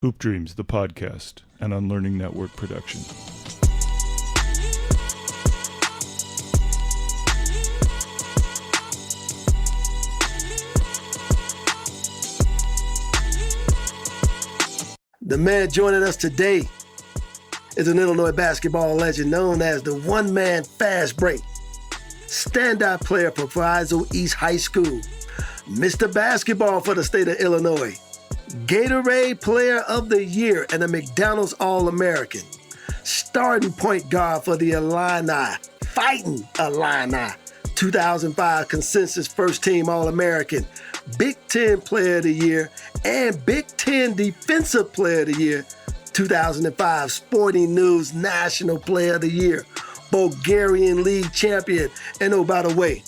Hoop Dreams, the podcast, an Unlearning Network production. The man joining us today is an Illinois basketball legend known as the one-man fast break, standout player for Proviso East High School, Mr. Basketball for the state of Illinois, Gatorade Player of the Year and a McDonald's All-American, starting point guard for the Fighting Illini, 2005 Consensus First Team All-American, Big Ten Player of the Year, and Big Ten Defensive Player of the Year, 2005 Sporting News National Player of the Year, Bulgarian League Champion, and oh, by the way,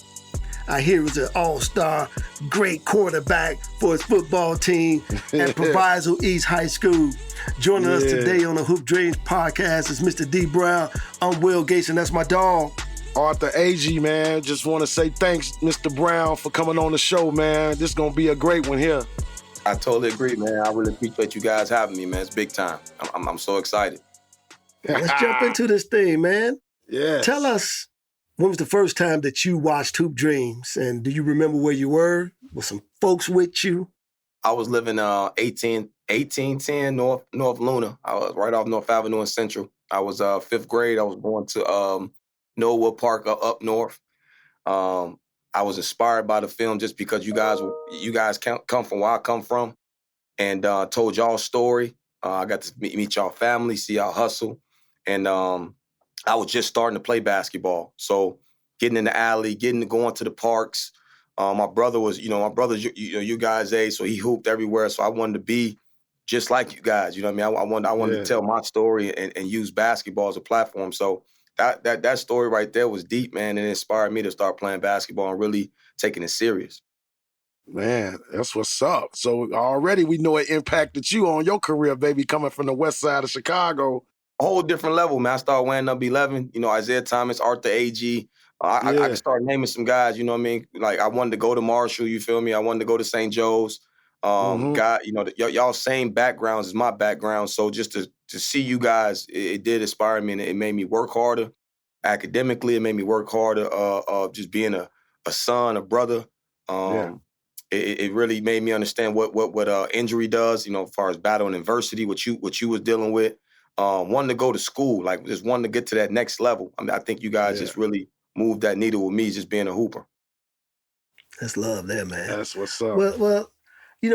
I hear he's an all-star, great quarterback for his football team at Proviso East High School. Joining us today on the Hoop Dreams podcast is Mr. Dee Brown. I'm Will Gates, and that's my dog. Arthur A.G., man. Just want to say thanks, Mr. Brown, for coming on the show, man. This is going to be a great one here. I totally agree, man. I really appreciate you guys having me, man. It's big time. I'm so excited. Yeah, let's jump into this thing, man. Yeah. Tell us, when was the first time that you watched Hoop Dreams? And do you remember where you were? Was some folks with you? I was living 1810 North Luna. I was right off North Avenue in Central. I was fifth grade. I was going to Norwood Park up north. I was inspired by the film just because you guys come from where I come from, and told y'all story. I got to meet y'all family, see y'all hustle, and I was just starting to play basketball. So getting in the alley, going to the parks. My brother was, you guys' age, so he hooped everywhere. So I wanted to be just like you guys. You know what I mean? I wanted to tell my story and use basketball as a platform. So that story right there was deep, man, and it inspired me to start playing basketball and really taking it serious. Man, that's what's up. So already we know it impacted you on your career, baby, coming from the Westside of Chicago. A whole different level, man. I started wearing number 11. Isaiah Thomas, Arthur A.G. I could start naming some guys, you know what I mean? Like, I wanted to go to Marshall, you feel me? I wanted to go to St. Joe's. God, y'all same backgrounds as my background. So just to see you guys, it did inspire me, and it made me work harder. Academically, it made me work harder. Just being a son, a brother. It really made me understand what injury does, as far as battling adversity, what you was dealing with. Wanting to go to school, like just wanting to get to that next level. I mean, I think you guys just really moved that needle with me just being a hooper. That's love there, man. That's what's up. Well,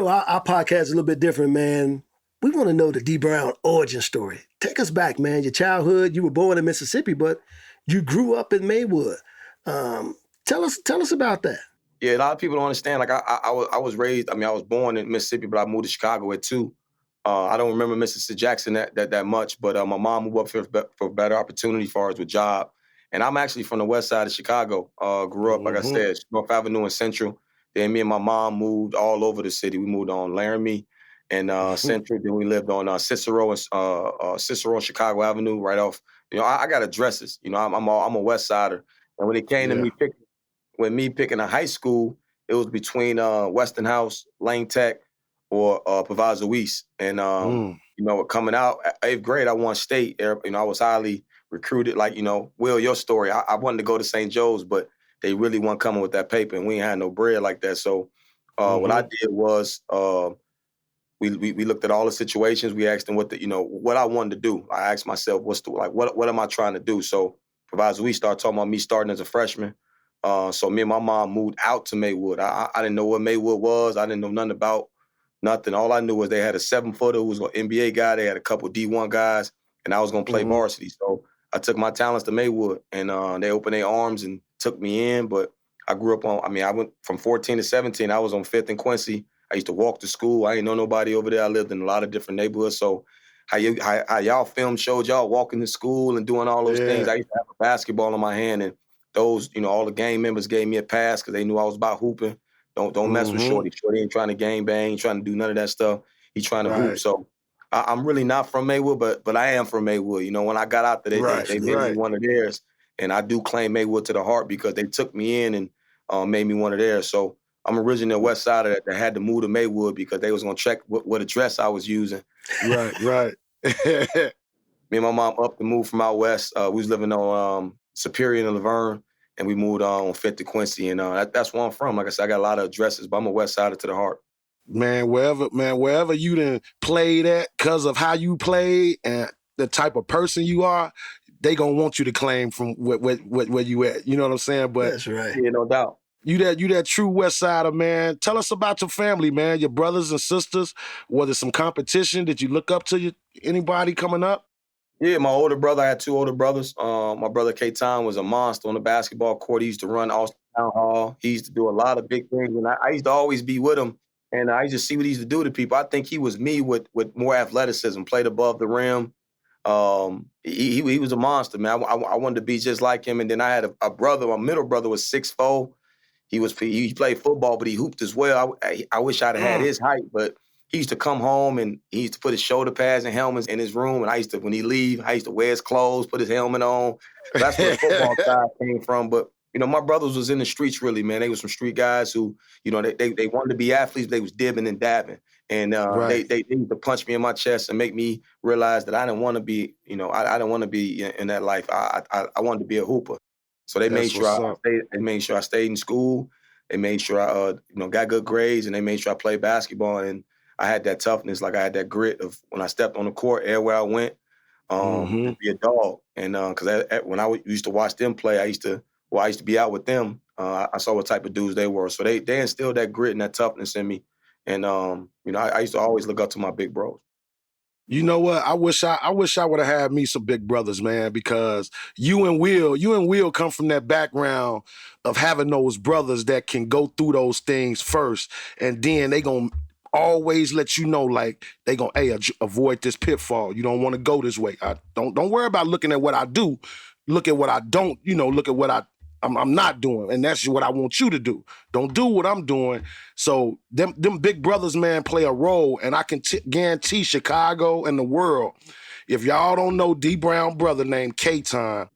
our podcast is a little bit different, man. We want to know the Dee Brown origin story. Take us back, man. Your childhood, you were born in Mississippi, but you grew up in Maywood. Tell us about that. Yeah, a lot of people don't understand. Like I was raised, I was born in Mississippi, but I moved to Chicago at 2. I don't remember Mrs. Jackson that much, but my mom moved up for better opportunity as far as with job. And I'm actually from the west side of Chicago. Grew up, like I said, North Avenue and Central. Then me and my mom moved all over the city. We moved on Laramie and Central. Then we lived on Cicero and Chicago Avenue, right off. I got addresses. I'm a West Sider. And when it came to me picking a high school, it was between Weston House, Lane Tech, or Proviso East. And, coming out 8th grade, I won state. I was highly recruited. Like, Will, your story, I wanted to go to St. Joe's, but they really weren't coming with that paper, and we ain't had no bread like that. So what I did was we looked at all the situations. We asked them what I wanted to do. I asked myself, what am I trying to do? So Proviso East started talking about me starting as a freshman. So me and my mom moved out to Maywood. I didn't know what Maywood was. I didn't know nothing about nothing. All I knew was they had a 7-footer who was an NBA guy. They had a couple D1 guys, and I was going to play varsity. So I took my talents to Maywood, and they opened their arms and took me in. But I grew up I went from 14 to 17. I was on 5th and Quincy. I used to walk to school. I didn't know nobody over there. I lived in a lot of different neighborhoods. So how y'all film showed y'all walking to school and doing all those things. I used to have a basketball in my hand, and those, all the gang members gave me a pass because they knew I was about hooping. Don't mess with Shorty. Shorty ain't trying to gang bang, ain't trying to do none of that stuff. He's trying to hoop. So I'm really not from Maywood, but I am from Maywood. When I got out there, they made me one of theirs. And I do claim Maywood to the heart because they took me in and made me one of theirs. So I'm originally a Westsider that had to move to Maywood because they was gonna check what address I was using. Right. Me and my mom up to move from out west. We was living on Superior and Laverne, and we moved on 5th to Quincy, and that's where I'm from. Like I said, I got a lot of addresses, but I'm a Westsider to the heart. Man, wherever you done played at, because of how you played and the type of person you are, they gonna want you to claim from where you at. You know what I'm saying? But That's right. Yeah, no doubt. You that true Westsider, man. Tell us about your family, man. Your brothers and sisters. Was there some competition? Did you look up to anybody coming up? Yeah, my older brother, I had 2 older brothers. My brother K-Ton was a monster on the basketball court. He used to run Austin Town Hall. He used to do a lot of big things, and I used to always be with him. And I used to see what he used to do to people. I think he was me with more athleticism, played above the rim. He was a monster, man. I wanted to be just like him. And then I had a brother. My middle brother was 6'4". He played football, but he hooped as well. I wish I'd have had his height, but he used to come home and he used to put his shoulder pads and helmets in his room. And I used to, when he leave, I used to wear his clothes, put his helmet on. So that's where the football side came from. But my brothers was in the streets really, man. They were some street guys who, they wanted to be athletes, but they was dibbing and dabbing. And Right. they used to punch me in my chest and make me realize that I didn't want to be, I didn't want to be in that life. I wanted to be a hooper. So they made sure I stayed in school. They made sure I got good grades, and they made sure I played basketball. And I had that toughness, like I had that grit of when I stepped on the court, everywhere I went, to be a dog. And because when I used to watch them play, I used to be out with them. I saw what type of dudes they were. So they instilled that grit and that toughness in me. And I used to always look up to my big bros. You know what? I wish I would have had me some big brothers, man, because you and Will come from that background of having those brothers that can go through those things first, and then they gonna always let you know, like they gonna avoid this pitfall. You don't want to go this way. Don't worry about looking at what I do. Look at what I don't. Look at what I'm not doing, and that's what I want you to do. Don't do what I'm doing. So them big brothers, man, play a role, and I can guarantee Chicago and the world, if y'all don't know Dee Brown brother named K-Ton,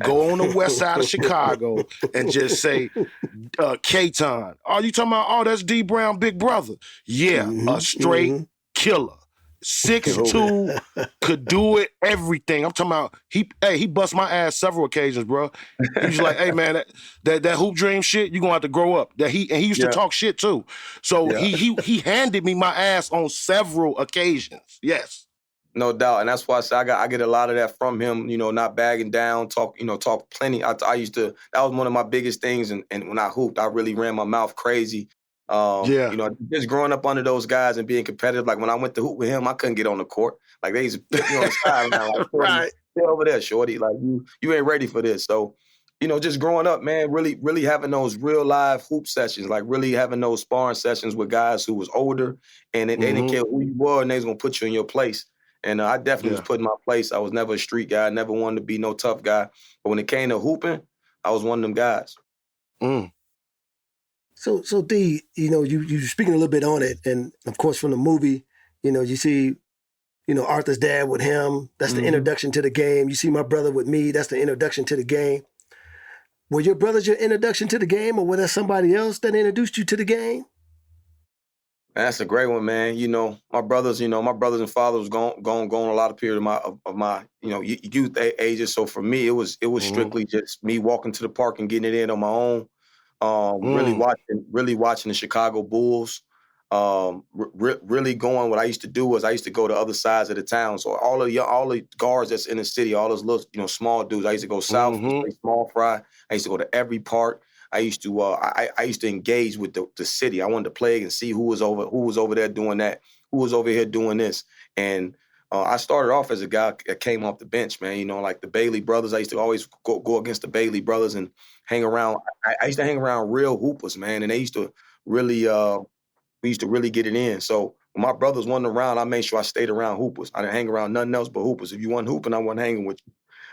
go on the west side of Chicago and just say K-Ton. Oh, you talking about, that's Dee Brown big brother? Yeah, a straight killer. 6'2", could do it, everything. I'm talking about, he bust my ass several occasions, bro. He was like, hey, man, that hoop dream shit, you gonna have to grow up. He used to talk shit too. So he handed me my ass on several occasions. Yes. No doubt. And that's why I say I get a lot of that from him, not bagging down, talk plenty. I used to, that was one of my biggest things. And when I hooped, I really ran my mouth crazy. Just growing up under those guys and being competitive. Like when I went to hoop with him, I couldn't get on the court. Like they used to put me on the sideline. Like, Right. Stay over there, shorty. Like you ain't ready for this. So, just growing up, man, really, really having those real live hoop sessions, like really having those sparring sessions with guys who was older and they didn't care who you were and they was gonna put you in your place. And I definitely was put in my place. I was never a street guy. I never wanted to be no tough guy. But when it came to hooping, I was one of them guys. So Dee, you speaking a little bit on it, and of course from the movie, you see, Arthur's dad with him. That's the introduction to the game. You see my brother with me. That's the introduction to the game. Were your brothers your introduction to the game, or was there somebody else that introduced you to the game? That's a great one, man. My brothers and fathers gone a lot of period of my youth ages. So for me, it was strictly just me walking to the park and getting it in on my own. Really watching the Chicago Bulls. Really going. What I used to do was I used to go to other sides of the town. So all the guards that's in the city, all those little small dudes. I used to go south, play small fry. I used to go to every park. I used to I used to engage with the city. I wanted to play and see who was over there doing that, who was over here doing this. And I started off as a guy that came off the bench, man. Like the Bailey brothers. I used to always go against the Bailey brothers and hang around. I used to hang around real hoopers, man, and they used to really we used to really get it in. So when my brothers wasn't around, I made sure I stayed around hoopers. I didn't hang around nothing else but hoopers. If you wasn't hooping, I wasn't hanging with you.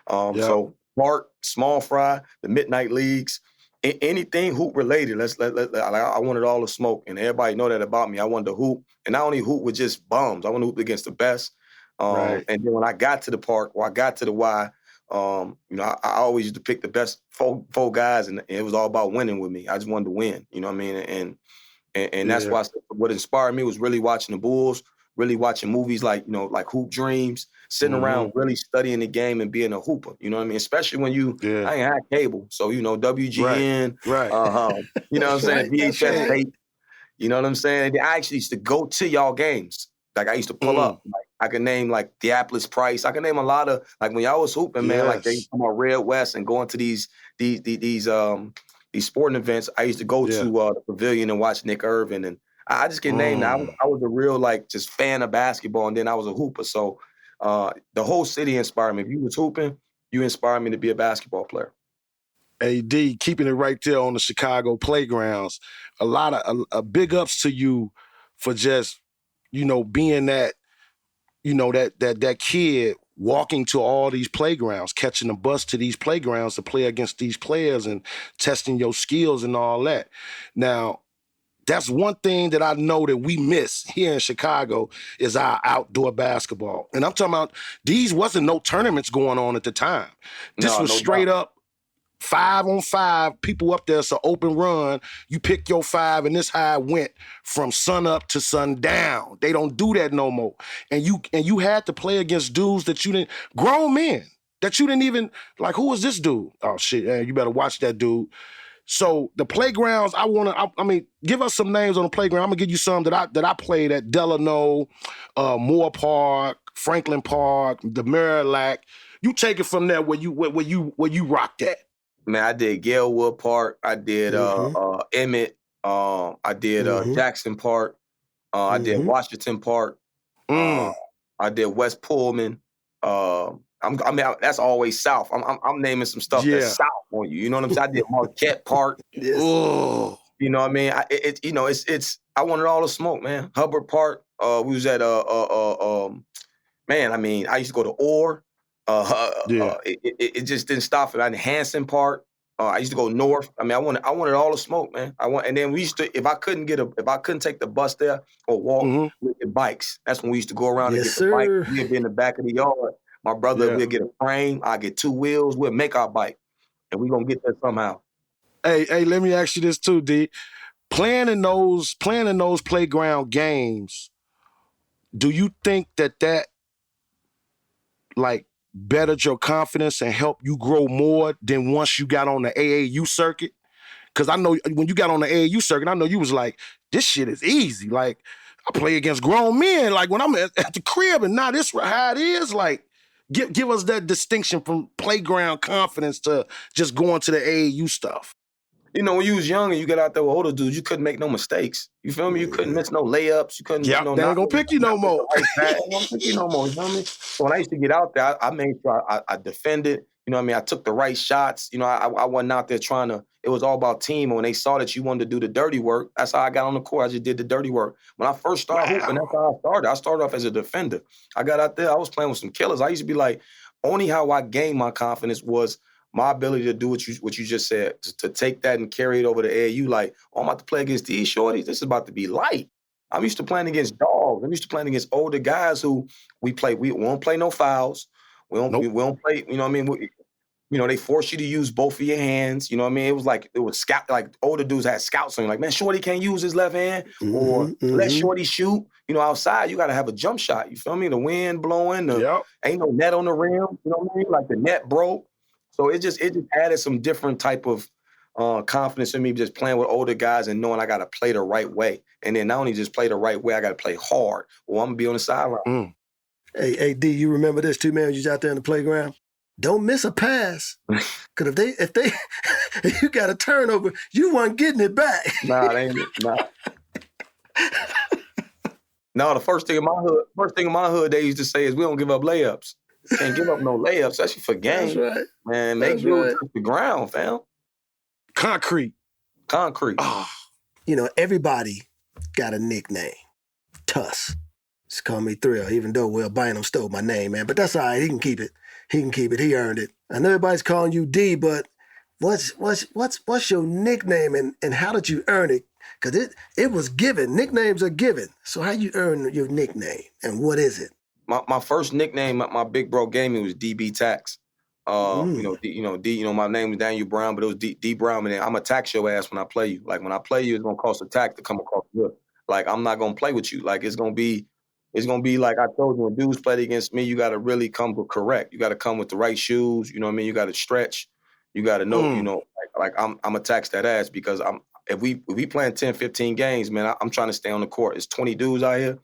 So Mark, small fry, the midnight leagues. Anything hoop related, I wanted all the smoke, and everybody know that about me. I wanted to hoop, and I only hoop with just bums. I want to hoop against the best. Right. And then when I got to the park, or I got to the Y, You know, I always used to pick the best four guys, and it was all about winning with me. I just wanted to win. You know what I mean? And that's why what inspired me was really watching the Bulls, really watching movies like, you know, like Hoop Dreams, sitting around really studying the game and being a hooper. You know what I mean? Especially when I ain't had cable. So, you know, WGN, Right. you know what I'm saying? That's VHS right. tape. You know what I'm saying? And I actually used to go to y'all games. Like I used to pull up. Like I could name like Diapolis Price. I could name a lot of, like when y'all was hooping, man, like they come on Red West and going to these sporting events. I used to go to the Pavilion and watch Nick Irvin, and I just get named. I was a real like just fan of basketball, and then I was a hooper. So the whole city inspired me. If you was hooping, you inspired me to be a basketball player. AD, keeping it right there on the Chicago playgrounds. A lot of big ups to you for just, you know, being that, you know, that kid walking to all these playgrounds, catching the bus to these playgrounds to play against these players and testing your skills and all that. Now, that's one thing that I know that we miss here in Chicago is our outdoor basketball. And I'm talking about these wasn't no tournaments going on at the time. This was straight up 5-on-5, people up there, it's an open run. You pick your 5, and this how it went from sun up to sundown. They don't do that no more. And you had to play against dudes that you didn't, grown men, that you didn't even, like, who is this dude? Oh, shit, man, you better watch that dude. So the playgrounds, I mean, give us some names on the playground. I'm gonna give you some that I played at Delano, Moore Park, Franklin Park, the Marillac. You take it from there where you rocked at. Man, I did Galewood Park. I did Emmett. I did Jackson Park. I did Washington Park. I did West Pullman. That's always south. I'm naming some stuff that's south on you. You know what I'm saying? I did Marquette Park. Yes. Oh, you know what I mean? I wanted all the smoke, man. Hubbard Park. We was at man. I mean, I used to go to Orr. It just didn't stop at Hanson Park. I used to go north. I mean, I wanted all the smoke, man. And then we used to, if I couldn't take the bus there or walk, with the bikes. That's when we used to go around and get the bike. We'd be in the back of the yard. My brother, we'll get a frame. I get 2 wheels. We'll make our bike, and we gonna get there somehow. Hey, let me ask you this too, D. Playing in those playground games, do you think that like bettered your confidence and helped you grow more than once you got on the AAU circuit? Because I know when you got on the AAU circuit, I know you was like, this shit is easy. Like, I play against grown men, like when I'm at the crib, and now this how it is. Like, give us that distinction from playground confidence to just going to the AAU stuff. You know, when you was young and you get out there with older dudes, you couldn't make no mistakes. You feel me? You couldn't miss no layups. You couldn't miss no. They ain't gonna pick you no more. They ain't gonna pick you no more. You know what I mean? So when I used to get out there, I made sure I defended. You know what I mean? I took the right shots. You know, I wasn't out there trying to. It was all about team. And when they saw that you wanted to do the dirty work, that's how I got on the court. I just did the dirty work. When I first started hooping, that's how I started. I started off as a defender. I got out there. I was playing with some killers. I used to be like, only how I gained my confidence was my ability to do what you just said, to take that and carry it over to AAU. Like, I'm about to play against these shorties. This is about to be light. I'm used to playing against dogs. I'm used to playing against older guys who we won't play no fouls. We won't play, you know what I mean? They force you to use both of your hands. You know what I mean? It was scout, like older dudes had scouts on you. Like, man, Shorty can't use his left hand, or let Shorty shoot. You know, outside, you got to have a jump shot. You feel me? The wind blowing, ain't no net on the rim. You know what I mean? Like the net broke. So it just added some different type of confidence in me, just playing with older guys and knowing I got to play the right way. And then not only just play the right way, I got to play hard, or I'm going to be on the sideline. Hey, D, you remember this too, man? When you was out there in the playground? Don't miss a pass. Because if you got a turnover, you weren't getting it back. Nah, it ain't. Nah. No, the first thing in my hood they used to say is we don't give up layups. Can't give up no layups, especially for games. That's right. Man, make sure you touch the ground, fam. Concrete. Oh. You know, everybody got a nickname. Tuss. Just call me Thrill, even though Will Bynum stole my name, man. But that's all right. He can keep it. He earned it. I know everybody's calling you D, but what's your nickname and how did you earn it? Because it was given. Nicknames are given. So how you earn your nickname and what is it? My first nickname, my big bro gave me was DB Tax. My name is Daniel Brown, but it was Dee Brown, and I'm gonna tax your ass when I play you. Like when I play you, it's gonna cost a tax to come across the hood. Like I'm not gonna play with you. Like it's gonna be like I told you when dudes played against me, you gotta really come correct. You gotta come with the right shoes. You know what I mean? You gotta stretch. You gotta know, like I'm gonna tax that ass because if we playing 10, 15 games, man, I'm trying to stay on the court. It's 20 dudes out here.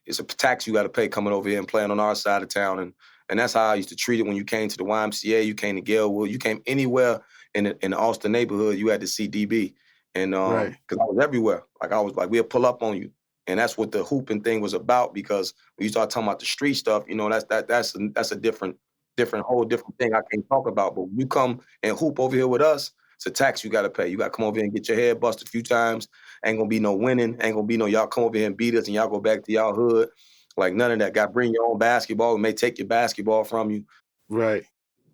It's a tax you got to pay coming over here and playing on our side of town. And that's how I used to treat it when you came to the YMCA, you came to Galewood, you came anywhere in the Austin neighborhood, you had to see DB. And because I was everywhere. We'll pull up on you. And that's what the hooping thing was about, because when you start talking about the street stuff, that's a different whole different thing I can't talk about. But when you come and hoop over here with us, it's a tax you got to pay. You got to come over here and get your head busted a few times. Ain't going to be no winning. Ain't going to be no y'all come over here and beat us and y'all go back to y'all hood. Like none of that. Got to bring your own basketball. We may take your basketball from you. Right.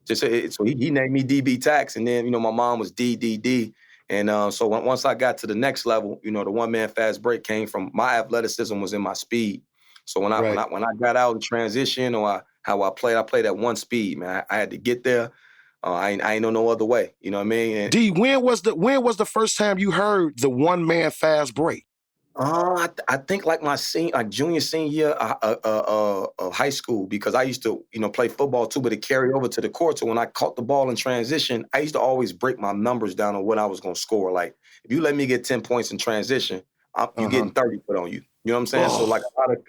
So he named me DB Tax. And then, my mom was DDD. And so once I got to the next level, the one-man fast break came from my athleticism was in my speed. So when I got out and transition or how I played at one speed, man. I had to get there. I ain't know no other way. You know what I mean? And, D, when was the first time you heard the one-man fast break? I think like my junior, senior year of high school, because I used to, play football too, but it carried over to the court. So when I caught the ball in transition, I used to always break my numbers down on what I was going to score. Like if you let me get 10 points in transition, you getting 30 put on you. You know what I'm saying? So like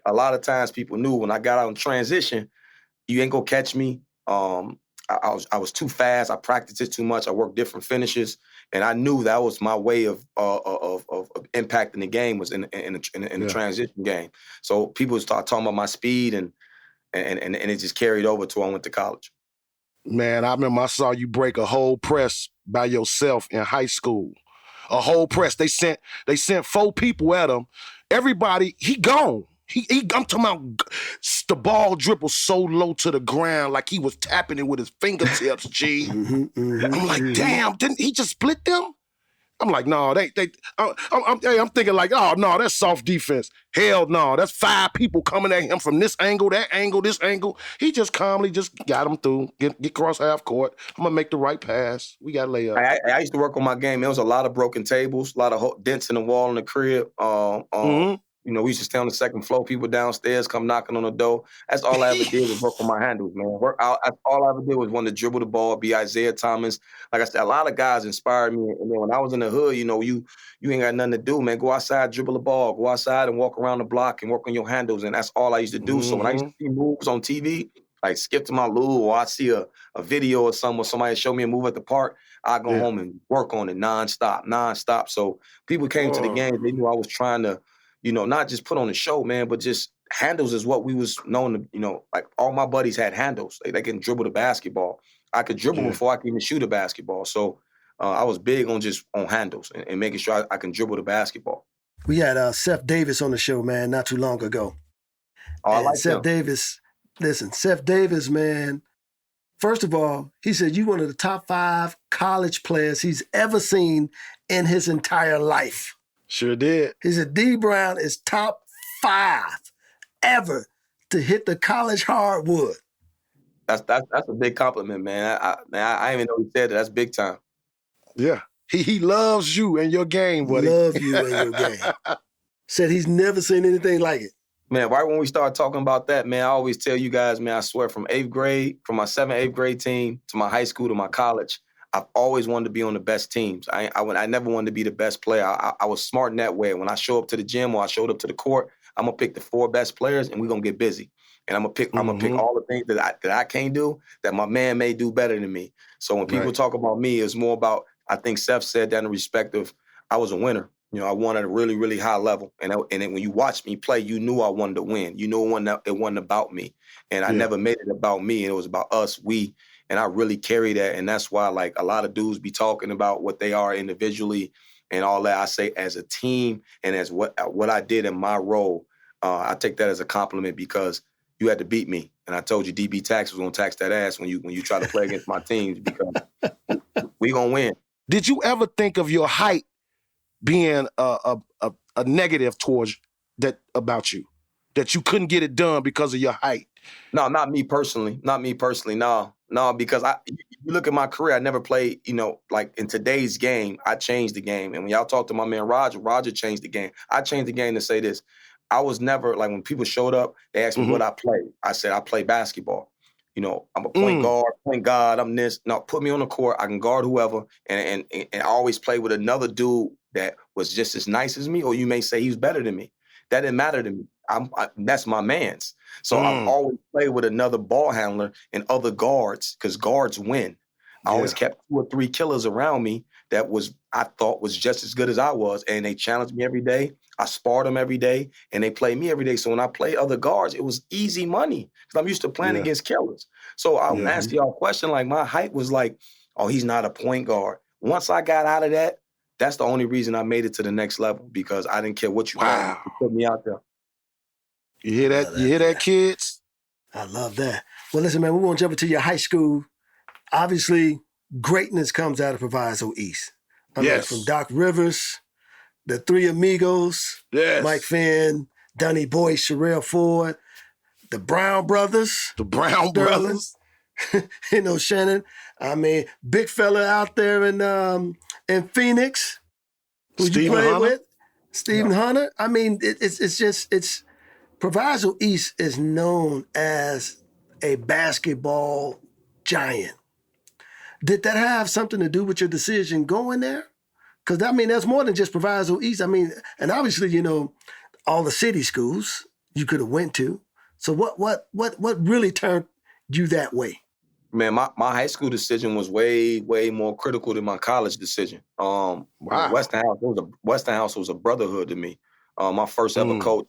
a lot of times people knew when I got out in transition, you ain't gonna catch me. I was too fast. I practiced it too much. I worked different finishes, and I knew that was my way of impacting the game was in the transition game. So people start talking about my speed, and it just carried over till I went to college. Man, I remember I saw you break a whole press by yourself in high school. A whole press. They sent 4 people at him. Everybody, he gone. I'm talking about the ball dribbled so low to the ground like he was tapping it with his fingertips, G. I'm like, damn, didn't he just split them? I'm like, no, I'm thinking like, oh, no, that's soft defense. Hell no, that's 5 people coming at him from this angle, that angle, this angle. He just calmly just got him through, get across half court. I'm going to make the right pass. We got to lay up. I used to work on my game. There was a lot of broken tables, a lot of dents in the wall in the crib. We used to stay on the second floor. People downstairs come knocking on the door. That's all I ever did was work on my handles, man. All I ever did was want to dribble the ball, be Isaiah Thomas. Like I said, a lot of guys inspired me. And then when I was in the hood, you ain't got nothing to do, man. Go outside, dribble the ball. Go outside and walk around the block and work on your handles. And that's all I used to do. So when I used to see moves on TV, like Skip to My Lou, or I see a video or something where somebody show me a move at the park, I go home and work on it nonstop. So people came to the game. They knew I was trying to, not just put on a show, man, but just handles is what we was known to, like all my buddies had handles. They can dribble the basketball. I could dribble before I could even shoot a basketball. So I was big on handles and making sure I can dribble the basketball. We had Seth Davis on the show, man, not too long ago. Oh, I like Seth Davis. Listen, Seth Davis, man, first of all, he said you're one of the top 5 college players he's ever seen in his entire life. Sure did. He said Dee Brown is top 5 ever to hit the college hardwood. That's a big compliment, man. I didn't even know he said that. That's big time. Yeah. He loves you and your game, buddy. Love you and your game. Said he's never seen anything like it. Man, right when we start talking about that, man, I always tell you guys, man, I swear from 8th grade, from my 7th, 8th grade team to my high school to my college, I've always wanted to be on the best teams. I never wanted to be the best player. I was smart in that way. When I show up to the gym or I showed up to the court, I'm gonna pick the 4 best players and we're gonna get busy. And I'm gonna pick all the things that I can't do that my man may do better than me. So when people talk about me, it's more about, I think Seth said that in the respect of I was a winner. I won at a really, really high level. And then when you watched me play, you knew I wanted to win. You knew it wasn't about me. And I never made it about me. And it was about us, we. And I really carry that. And that's why, like, a lot of dudes be talking about what they are individually and all that. I say as a team and as what I did in my role, I take that as a compliment because you had to beat me. And I told you DB Tax was going to tax that ass when you try to play against my teams because we going to win. Did you ever think of your height being a negative towards that about you? that you couldn't get it done because of your height? No, not me personally. Not me personally. No, because you look at my career, I never played, like in today's game, I changed the game. And when y'all talk to my man Roger changed the game. I changed the game to say this. I was never, like when people showed up, they asked me what I played. I said, I play basketball. I'm a point guard, I'm this. No, put me on the court. I can guard whoever. And I always play with another dude that was just as nice as me, or you may say he was better than me. That didn't matter to me. That's my man's. So I've always played with another ball handler and other guards because guards win. I always kept 2 or 3 killers around me that I thought was just as good as I was. And they challenged me every day. I sparred them every day and they played me every day. So when I played other guards, it was easy money because I'm used to playing against killers. So I'll ask y'all a question, like my height was like, oh, he's not a point guard. Once I got out of that, that's the only reason I made it to the next level because I didn't care what you put me out there. You hear that? You hear that, kids? I love that. Well, listen, man, we want to jump into your high school. Obviously, greatness comes out of Proviso East. I mean, from Doc Rivers, the Three Amigos, Mike Finn, Dunny Boyce, Sherelle Ford, the Brown brothers. The Brown brothers. Shannon. I mean, big fella out there in Phoenix. Who you played with? Stephen Hunter. I mean, it's Proviso East is known as a basketball giant. Did that have something to do with your decision going there? Because, I mean, there's more than just Proviso East. I mean, and obviously, all the city schools you could have went to. So what really turned you that way? Man, my high school decision was way, way more critical than my college decision. Westinghouse was a brotherhood to me. My first ever coach,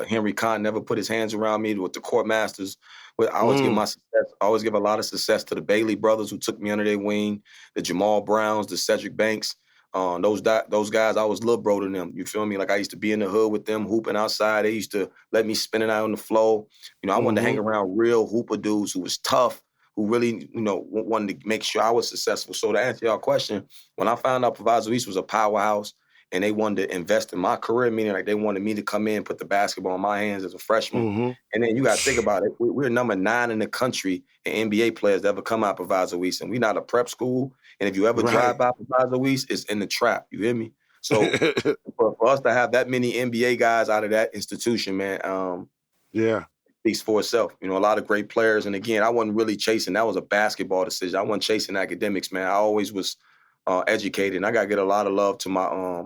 Henry Kahn, never put his hands around me with the court masters. I always give my success. I always give a lot of success to the Bailey brothers who took me under their wing, the Jamal Browns, the Cedric Banks. Those guys, I was little bro to them. You feel me? Like I used to be in the hood with them, hooping outside. They used to let me spin it out on the floor. I wanted to hang around real hooper dudes who was tough, who really, wanted to make sure I was successful. So to answer your question, when I found out Proviso East was a powerhouse and they wanted to invest in my career, meaning like they wanted me to come in and put the basketball in my hands as a freshman. And then you got to think about it. We're number 9 in the country in NBA players that ever come out of Proviso East. And we're not a prep school. And if you ever drive by Proviso East, it's in the trap. You hear me? So for us to have that many NBA guys out of that institution, man, speaks for itself. A lot of great players. And again, I wasn't really chasing. That was a basketball decision. I wasn't chasing academics, man. I always was educated. And I got to get a lot of love to my,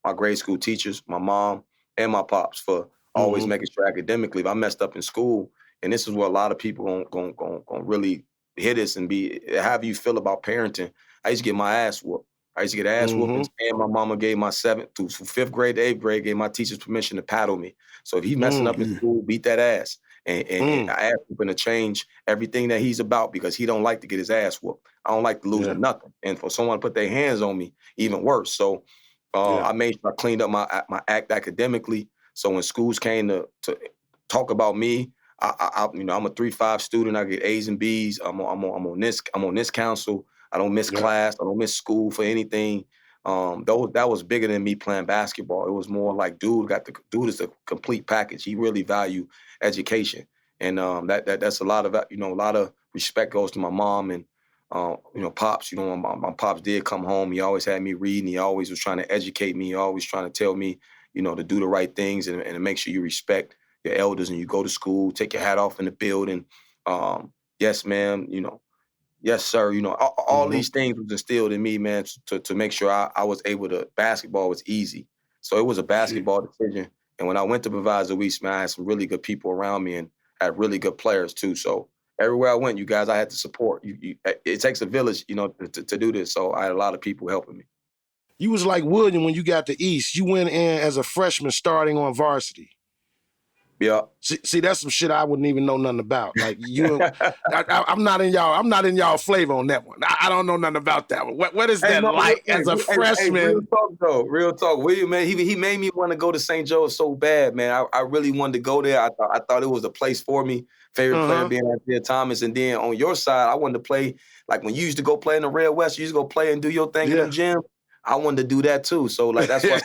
my grade school teachers, my mom and my pops for always making sure academically, if I messed up in school, and this is where a lot of people gonna really hit us and be, how do you feel about parenting? I used to get my ass whooped. I used to get ass whoopings, and my mama gave my 7th through 5th grade to 8th grade, gave my teachers permission to paddle me. So if he's messing up in school, beat that ass. And I asked him to change everything that he's about because he don't like to get his ass whooped. I don't like to lose nothing. And for someone to put their hands on me, even worse. So I made sure I cleaned up my act academically. So when schools came to talk about me, I'm a 3.5 student. I get A's and B's. I'm on this council. I don't miss class. I don't miss school for anything. That was bigger than me playing basketball. It was more like dude is a complete package. He really value education, and that's a lot of respect goes to my mom and pops. My pops did come home. He always had me reading. He always was trying to educate me. He always trying to tell me to do the right things and to make sure you respect your elders and you go to school, take your hat off in the building. Yes, ma'am. Yes, sir. All these things was instilled in me, man, to make sure I was able to, basketball was easy. So it was a basketball decision. And when I went to Proviso East, man, I had some really good people around me and had really good players too. So everywhere I went, you guys, I had to support. It takes a village, to do this. So I had a lot of people helping me. You was like William when you got to East. You went in as a freshman starting on varsity. Yeah. See, that's some shit I wouldn't even know nothing about. Like I'm not in y'all flavor on that one. I don't know nothing about that one. What is that like as a freshman? Real talk. William, man, he made me want to go to St. Joe so bad, man. I really wanted to go there. I thought it was a place for me. Favorite player being Isaiah Thomas. And then on your side, I wanted to play, like when you used to go play in the Red West, you used to go play and do your thing in the gym. I wanted to do that too. So like that's why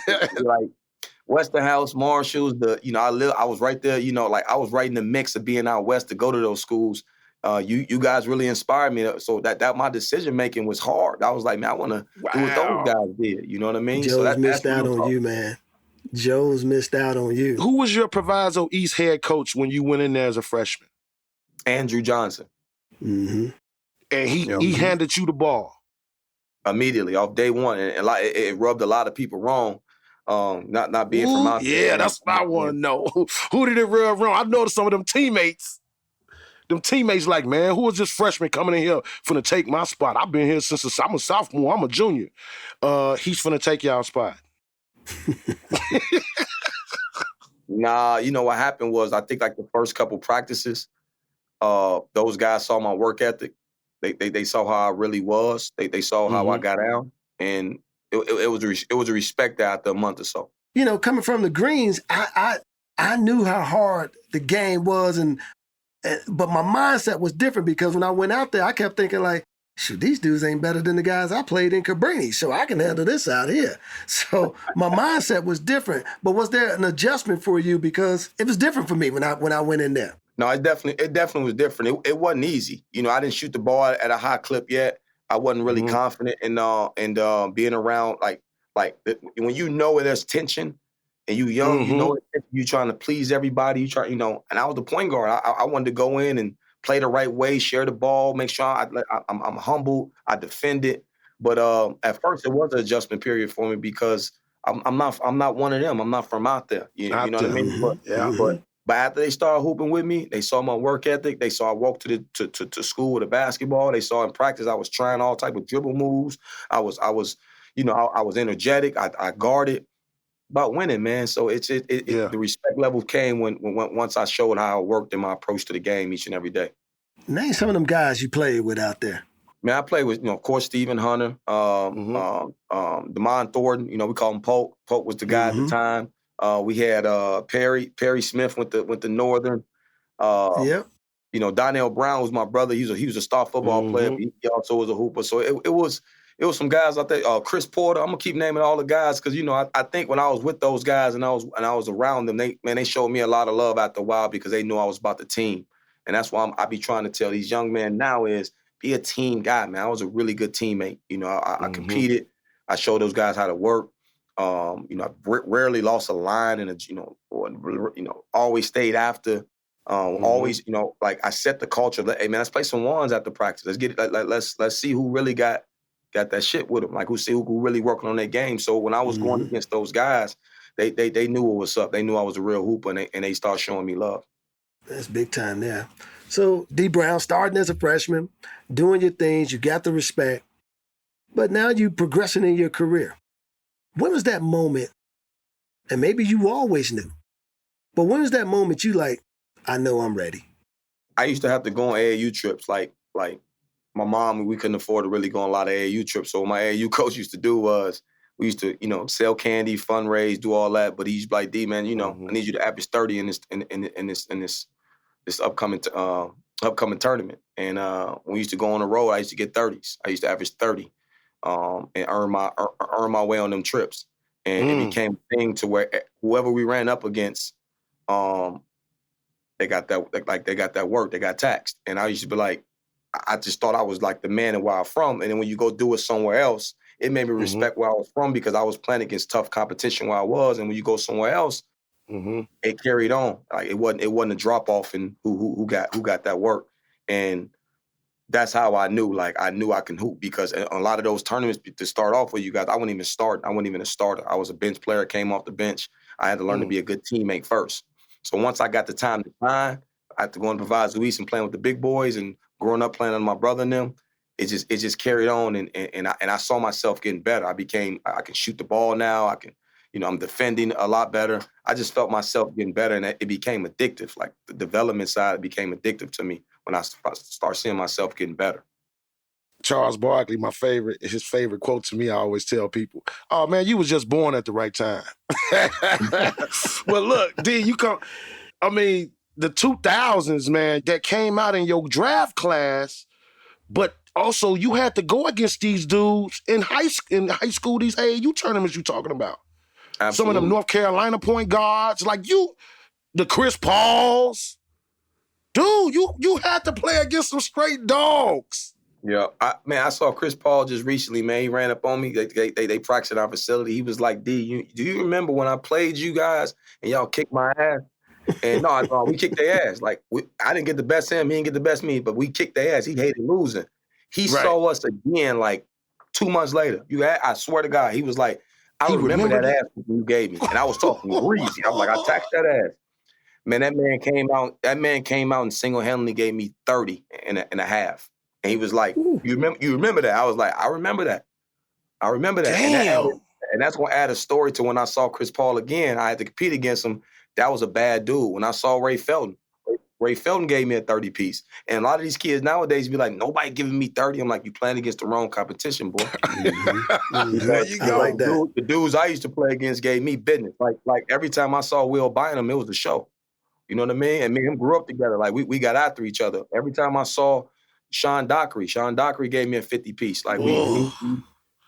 Westinghouse, Marshalls, I was right there, like I was right in the mix of being out west to go to those schools. You guys really inspired me. So that my decision making was hard. I was like, man, I want to do what those guys did. You know what I mean? Joe's missed out on you, man. Joe's missed out on you. Who was your Proviso East head coach when you went in there as a freshman? Andrew Johnson. Mm-hmm. And he handed you the ball immediately off day one, and like it rubbed a lot of people wrong. Not being from out there. Yeah, that's what I want to know. Who did it rub wrong? I noticed some of them teammates. Like, man, who is this freshman coming in here finna take my spot? I've been here since I'm a sophomore. I'm a junior. He's finna take y'all spot. Nah, what happened was I think like the first couple practices, those guys saw my work ethic. They saw how I really was. They saw how I got out, and it was a respect there after a month or so. Coming from the Greens, I knew how hard the game was, but my mindset was different because when I went out there, I kept thinking like, shoot, these dudes ain't better than the guys I played in Cabrini, so I can handle this out here. So my mindset was different. But was there an adjustment for you because it was different for me when I went in there? No, it definitely was different. It wasn't easy. I didn't shoot the ball at a high clip yet. I wasn't really confident in being around like when there's tension and you young, you trying to please everybody. And I was the point guard. I wanted to go in and play the right way, share the ball, make sure I'm humble, I defend it. But at first, it was an adjustment period for me because I'm not one of them. I'm not from out there. You know what I mean? But after they started hooping with me, they saw my work ethic. They saw I walked to school with a basketball. They saw in practice I was trying all type of dribble moves. I was energetic. I guarded. About winning, man. So the respect level came when once I showed how I worked in my approach to the game each and every day. Name some of them guys you played with out there. Man, I played with, of course, Stephen Hunter, Demond Thornton. We call him Pope. Pope was the guy at the time. We had Perry Smith with the Northern. Donnell Brown was my brother. He was a star football player. But he also was a hooper. So it was some guys out there. Chris Porter. I'm gonna keep naming all the guys because I think when I was with those guys and I was around them, they showed me a lot of love after a while because they knew I was about the team, and that's why I be trying to tell these young men now is be a team guy, man. I was a really good teammate. I competed. I showed those guys how to work. I rarely lost a line and always stayed after. Always, like I set the culture. Hey man, let's play some ones after practice. Let's get it. Let's see who really got that shit with them. Like who really working on their game. So when I was going against those guys, they knew what was up. They knew I was a real hooper, and they started showing me love. That's big time there. So Dee Brown, starting as a freshman, doing your things, you got the respect, but now you progressing in your career. When was that moment? And maybe you always knew, but when was that moment you like, I know I'm ready? I used to have to go on AAU trips, like my mom, we couldn't afford to really go on a lot of AAU trips. So what my AAU coach used to do was we used to, sell candy, fundraise, do all that. But he used to be like, D, man, I need you to average 30 in this upcoming tournament. And when we used to go on the road, I used to get 30s. I used to average 30 and earn my way on them trips. And it became a thing to where whoever we ran up against, they got that work, they got taxed. And I used to be like, I just thought I was like the man and where I'm from. And then when you go do it somewhere else, it made me respect where I was from because I was playing against tough competition where I was. And when you go somewhere else, it carried on. Like it wasn't a drop off in who got that work. And that's how I knew I can hoop because a lot of those tournaments to start off with you guys, I wasn't even a starter. I was a bench player, came off the bench. I had to learn to be a good teammate first. So once I got the time to shine, I had to go and Proviso East and playing with the big boys and growing up playing under my brother and them, it just carried on and I saw myself getting better. I can shoot the ball now. I can, I'm defending a lot better. I just felt myself getting better and it became addictive. Like the development side became addictive to me when I started seeing myself getting better. Charles Barkley, his favorite quote to me, I always tell people, oh man, you was just born at the right time. Well, look, D, the 2000s, man, that came out in your draft class, but also you had to go against these dudes in high school, these AAU tournaments you talking about. Some of them North Carolina point guards, like the Chris Pauls. Dude, you had to play against some straight dogs. Yeah, I saw Chris Paul just recently, man. He ran up on me. They practiced at our facility. He was like, D, do you remember when I played you guys and y'all kicked my ass? And no, we kicked their ass. Like, I didn't get the best of him. He didn't get the best of me, but we kicked their ass. He hated losing. He saw us again like 2 months later. I swear to God, he was like, I remember that ass you gave me. And I was talking greasy. I was like, I taxed that ass. Man, that man came out and single-handedly gave me 30 and a half. And he was like, you remember that? I was like, I remember that. Damn. And that's going to add a story to when I saw Chris Paul again. I had to compete against him. That was a bad dude. When I saw Ray Felton gave me a 30 piece. And a lot of these kids nowadays be like, nobody giving me 30. I'm like, you playing against the wrong competition, boy. There you go. Like that. The dudes I used to play against gave me business. Like every time I saw Will Bynum, it was a show. You know what I mean? And me and him grew up together. Like we got after each other. Every time I saw Sean Dockery gave me a 50 piece. Like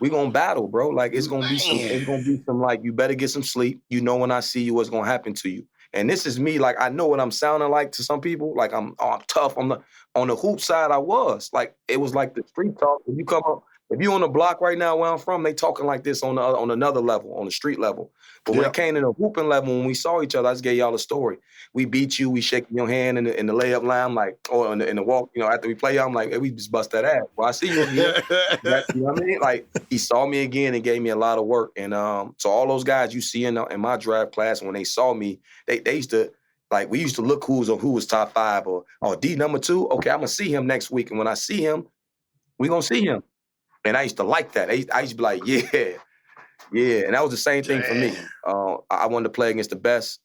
we gonna battle, bro. Like it's gonna be some like, you better get some sleep. You know, when I see you, what's gonna happen to you. And this is me. Like, I know what I'm sounding like to some people. Like I'm tough. On the hoop side, I was like, it was like the street talk. If you come up, if you on the block right now where I'm from, they talking like this on another level, on the street level. But when it came to the hooping level, when we saw each other, I just gave y'all a story. We beat you, we shaking your hand in the layup line, like, or in the walk, you know, after we play, I'm like, hey, we just bust that ass. Well, I see you again. You know what I mean? Like, he saw me again and gave me a lot of work. And so all those guys you see in my draft class, when they saw me, they used to, like, we used to look who was top 5 or D number 2. Okay, I'm going to see him next week. And when I see him, we going to see him. And I used to like that. I used to be like, yeah. And that was the same thing for me. I wanted to play against the best.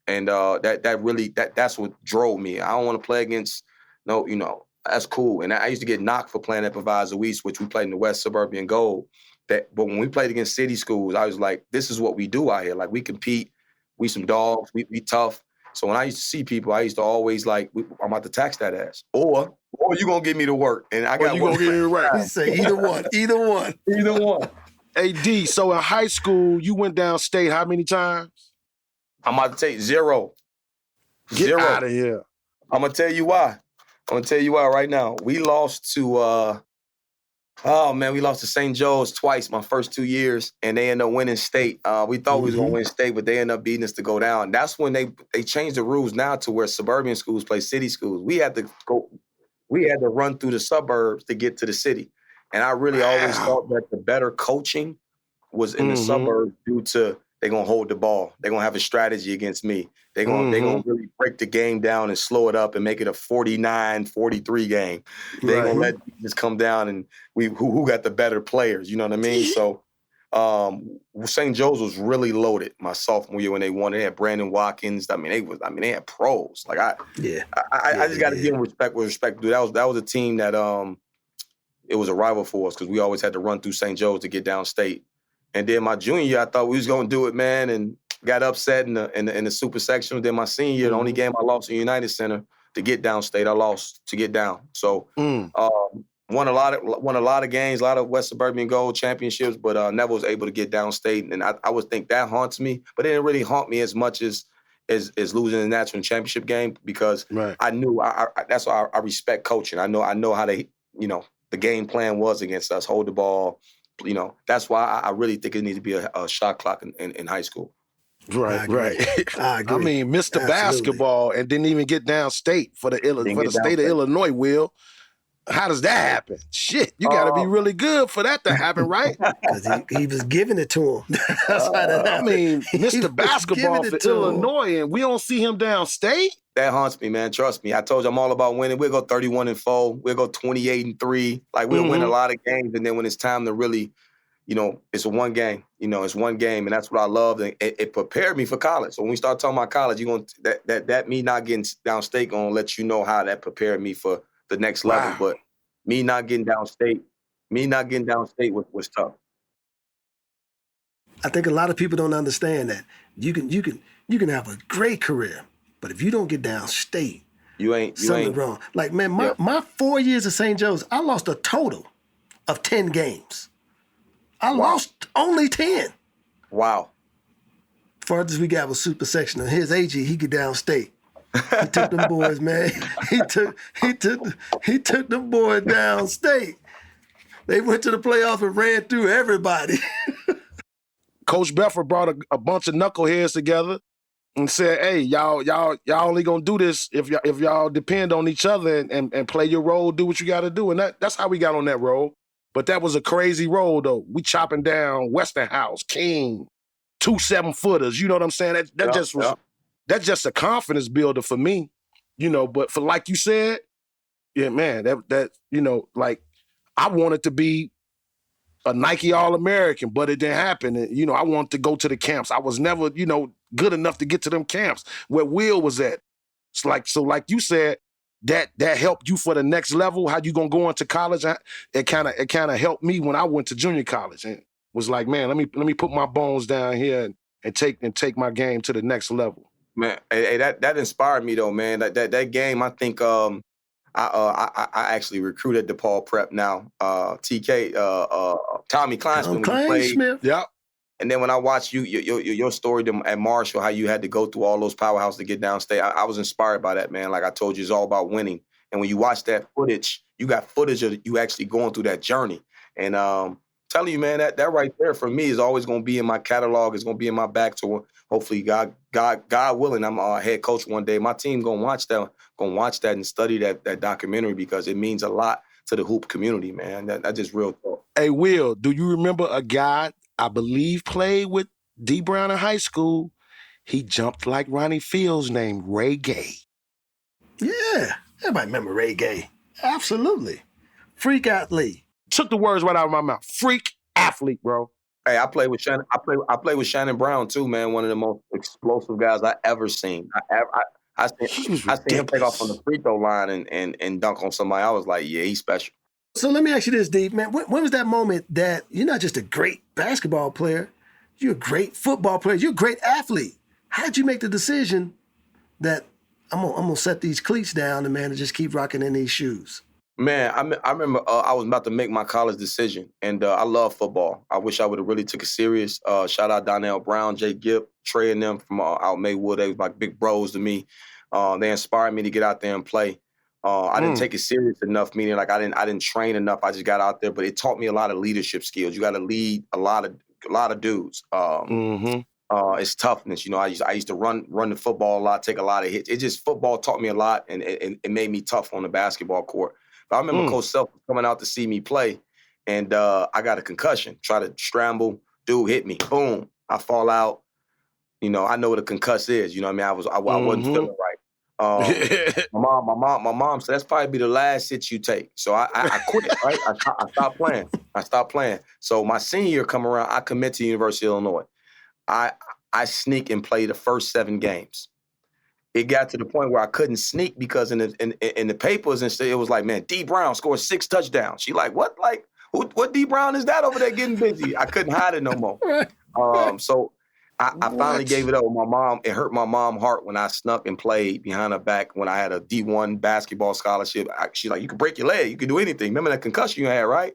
And that's what drove me. I don't want to play against, that's cool. And I used to get knocked for playing at Proviso East, which we played in the West Suburban Gold. But when we played against city schools, I was like, this is what we do out here. Like, we compete. We some dogs. We tough. So when I used to see people, I used to always like, I'm about to tax that ass. Or you going to give me the work. And I got you going to get it right. He say either one. Either one. Hey, D, so in high school, you went downstate how many times? I'm about to take 0. Get out of here. I'm going to tell you why. Right now. We lost to, we lost to St. Joe's twice my first 2 years, and they ended up winning state. We thought we was going to win state, but they ended up beating us to go down. That's when they changed the rules now to where suburban schools play city schools. We had to run through the suburbs to get to the city. And I really always thought that the better coaching was in the suburbs due to they're going to hold the ball. They're going to have a strategy against me. They're going to really break the game down and slow it up and make it a 49-43 game. They're going to let this come down and who got the better players, you know what I mean? So St. Joe's was really loaded my sophomore year when they won. They had Brandon Watkins. They had pros. Like I just got to give them respect with respect. Dude, that was a team that it was a rival for us because we always had to run through St. Joe's to get downstate. And then my junior year, I thought we was going to do it, man, and got upset in the super section. Then my senior year, the only game I lost in United Center to get downstate, I lost to get down. So won a lot of games, a lot of West Suburban Gold championships, but never was able to get downstate. And I would think that haunts me, but it didn't really haunt me as much as losing the national championship game because I knew that's why I respect coaching. I know how they, the game plan was against us, hold the ball. That's why I really think it needs to be a shot clock in high school. Right. I agree. I mean, Mr. Basketball and didn't even get downstate for the state of Illinois, Will. How does that happen? Shit, you got to be really good for that to happen, right? Because he was giving it to him. That's why that happened. I mean, Mr. Basketball for Illinois, and we don't see him downstate? That haunts me, man. Trust me. I told you I'm all about winning. We'll go 31-4. We'll go 28-3. Like, we'll win a lot of games, and then when it's time to really, it's one game. It's one game, and that's what I love. And it prepared me for college. So when we start talking about college, that me not getting downstate gonna let you know how that prepared me for the next level. But me not getting downstate was tough. I think a lot of people don't understand that you can have a great career, but if you don't get downstate, something wrong. Like, man, my 4 years at St. Joe's, I lost a total of 10 games. I lost only 10. Wow. farthest we got was super sectional. His AG, he get downstate. He took them boys, man. He took them boys downstate. They went to the playoffs and ran through everybody. Coach Beffer brought a bunch of knuckleheads together and said, "Hey, y'all only gonna do this if y'all depend on each other and play your role, do what you got to do." And that's how we got on that roll. But that was a crazy roll, though. We chopping down Westinghouse, King, 2 7-footers. You know what I'm saying? That's just a confidence builder for me, But for like you said, yeah, man, that like I wanted to be a Nike All-American, but it didn't happen. And, I wanted to go to the camps. I was never, good enough to get to them camps where Will was at. It's like you said, that helped you for the next level. How you gonna go into college? It kind of helped me when I went to junior college and was like, man, let me put my bones down here and take my game to the next level. Man, hey, that inspired me though, man. That game, I think I actually recruited DePaul Prep now. TK, Tommy Kleinsmith played. Yep. And then when I watched your story at Marshall, how you had to go through all those powerhouses to get downstate, I was inspired by that, man. Like I told you, it's all about winning. And when you watch that footage, you got footage of you actually going through that journey. And telling you, man, that right there for me is always going to be in my catalog. It's going to be in my back. So hopefully, God willing, I'm a head coach one day. My team gonna watch that and study that documentary because it means a lot to the hoop community, man. That's just real talk. Hey, Will, do you remember a guy I believe played with Dee Brown in high school? He jumped like Ronnie Fields, named Ray Gay. Yeah, everybody remember Ray Gay. Absolutely. Freak athlete. Took the words right out of my mouth. Freak athlete, bro. Hey, I played with Shannon. I played with Shannon Brown too, man. One of the most explosive guys I ever seen. I seen him take off on the free throw line and dunk on somebody. I was like, yeah, he's special. So let me ask you this, Dee, man. When was that moment that you're not just a great basketball player, you're a great football player, you're a great athlete? How did you make the decision that I'm gonna set these cleats down and just keep rocking in these shoes? Man, I remember I was about to make my college decision, and I love football. I wish I would have really took it serious. Shout out Donnell Brown, Jay Gibb, Trey and them from out Maywood. They was like big bros to me. They inspired me to get out there and play. I didn't take it serious enough, meaning like I didn't train enough. I just got out there, but it taught me a lot of leadership skills. You got to lead a lot of dudes. It's toughness. I used to run the football a lot, take a lot of hits. It just football taught me a lot, and it made me tough on the basketball court. But I remember Coach Self coming out to see me play, and I got a concussion. Try to scramble, dude hit me, boom, I fall out. I know what a concuss is. I wasn't feeling right. My mom said that's probably be the last hit you take. So I quit. Right, I stopped playing. So my senior year come around, I commit to University of Illinois. I sneak and play the first 7 games. It got to the point where I couldn't sneak because in the papers and stuff, it was like, man, Dee Brown scored 6 touchdowns. She like, what? Like, what Dee Brown is that over there getting busy? I couldn't hide it no more. So I finally gave it up with my mom. It hurt my mom's heart when I snuck and played behind her back when I had a D1 basketball scholarship. She's like, you can break your leg. You can do anything. Remember that concussion you had, right?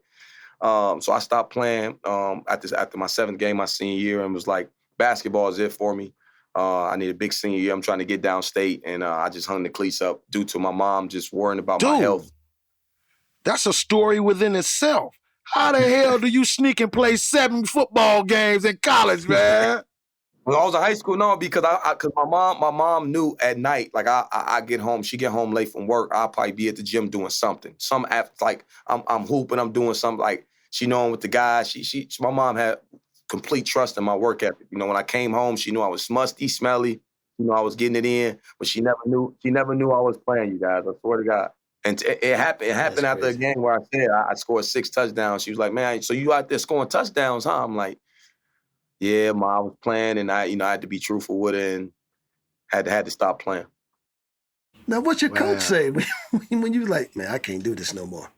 So I stopped playing after my 7th game my senior year and was like, basketball is it for me. I need a big senior year. I'm trying to get downstate, and I just hung the cleats up due to my mom just worrying about my health. That's a story within itself. How the hell do you sneak and play 7 football games in college, man? When I was in high school, no, because my mom knew at night, like I get home, she get home late from work, I'll probably be at the gym doing something. Like I'm hooping, I'm doing something. Like she know I'm with the guys. My mom had complete trust in my work ethic. When I came home, she knew I was musty, smelly. I was getting it in, but she never knew I was playing, you guys. I swear to God. And it happened. It happened after a game where I said I scored 6 touchdowns. She was like, "Man, so you out there scoring touchdowns, huh?" I'm like, "Yeah, Ma, I was playing, and I had to be truthful with her, and had to stop playing." Now, what's your coach say when you like, man, I can't do this no more?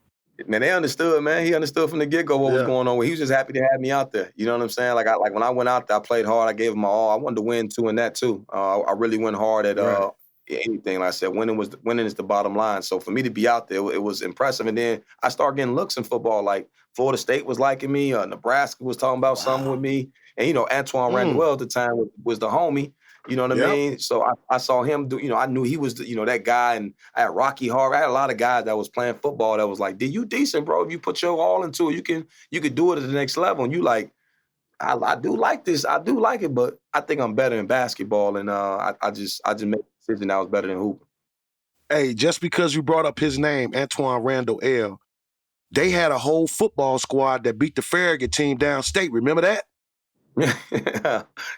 Man, they understood, man. He understood from the get-go what was going on. He was just happy to have me out there. You know what I'm saying? Like when I went out there, I played hard. I gave him my all. I wanted to win too in that too. I really went hard at anything. Like I said, winning is the bottom line. So for me to be out there, it was impressive. And then I started getting looks in football. Like Florida State was liking me. Nebraska was talking about something with me. And, Antoine Randall at the time was the homie. You know what I mean? So I saw him do, I knew he was, that guy. And I had Rocky Harvey. I had a lot of guys that was playing football that was like, you decent, bro. If you put your all into it, you could do it at the next level. And you like, I do like this. I do like it, but I think I'm better in basketball. And I just made the decision that I was better than hooping. Hey, just because you brought up his name, Antoine Randall L., they had a whole football squad that beat the Farragut team downstate. Remember that?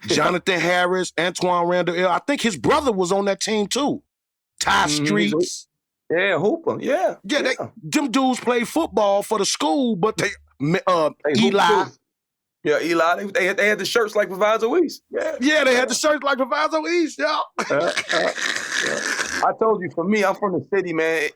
Jonathan Harris, Antoine Randall L. I think his brother was on that team too. Ty Streets. Yeah, Hooper. Yeah. Them dudes played football for the school, but they Eli. Yeah, Eli. They had the shirts like Proviso East. Yeah, they had the shirts like Proviso East. Yeah. I told you, for me, I'm from the city, man.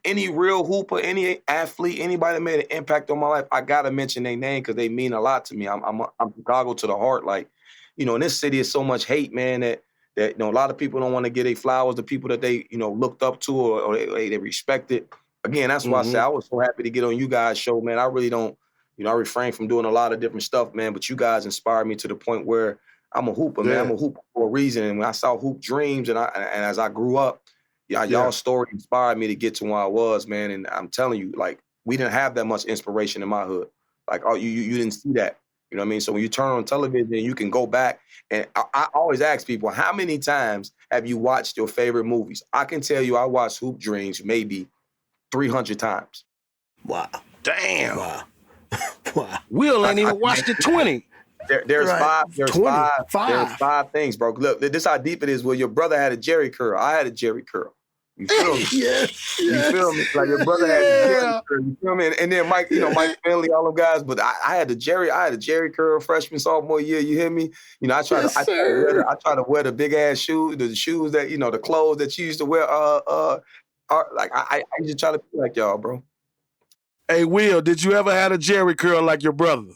Any real hooper, any athlete, anybody that made an impact on my life, I gotta mention their name because they mean a lot to me. I'm Chicago to the heart. Like, in this city is so much hate, man, that a lot of people don't want to give their flowers to people that they looked up to or they respected. Again, that's why I say I was so happy to get on you guys' show, man. I really don't. I refrain from doing a lot of different stuff, man, but you guys inspired me to the point where I'm a hooper, man. I'm a hooper for a reason. And when I saw Hoop Dreams and as I grew up, y'all's story inspired me to get to where I was, man. And I'm telling you, like, we didn't have that much inspiration in my hood. Like, you didn't see that. You know what I mean? So when you turn on television, you can go back. And I always ask people, how many times have you watched your favorite movies? I can tell you I watched Hoop Dreams maybe 300 times. Wow. Damn. Wow. Will ain't even watched it 20. There's five things, bro. Look, this how deep it is. Well, your brother had a Jerry curl. I had a Jerry curl. You feel me? Yes. You feel me? Like your brother had a Jerry curl. You feel me? And then Mike, Mike Finley, all them guys. But I had a Jerry curl freshman, sophomore year. You hear me? I try to wear the big ass shoes, the shoes that the clothes that you used to wear. Like I used to try to be like y'all, bro. Hey, Will, did you ever have a Jerry curl like your brother?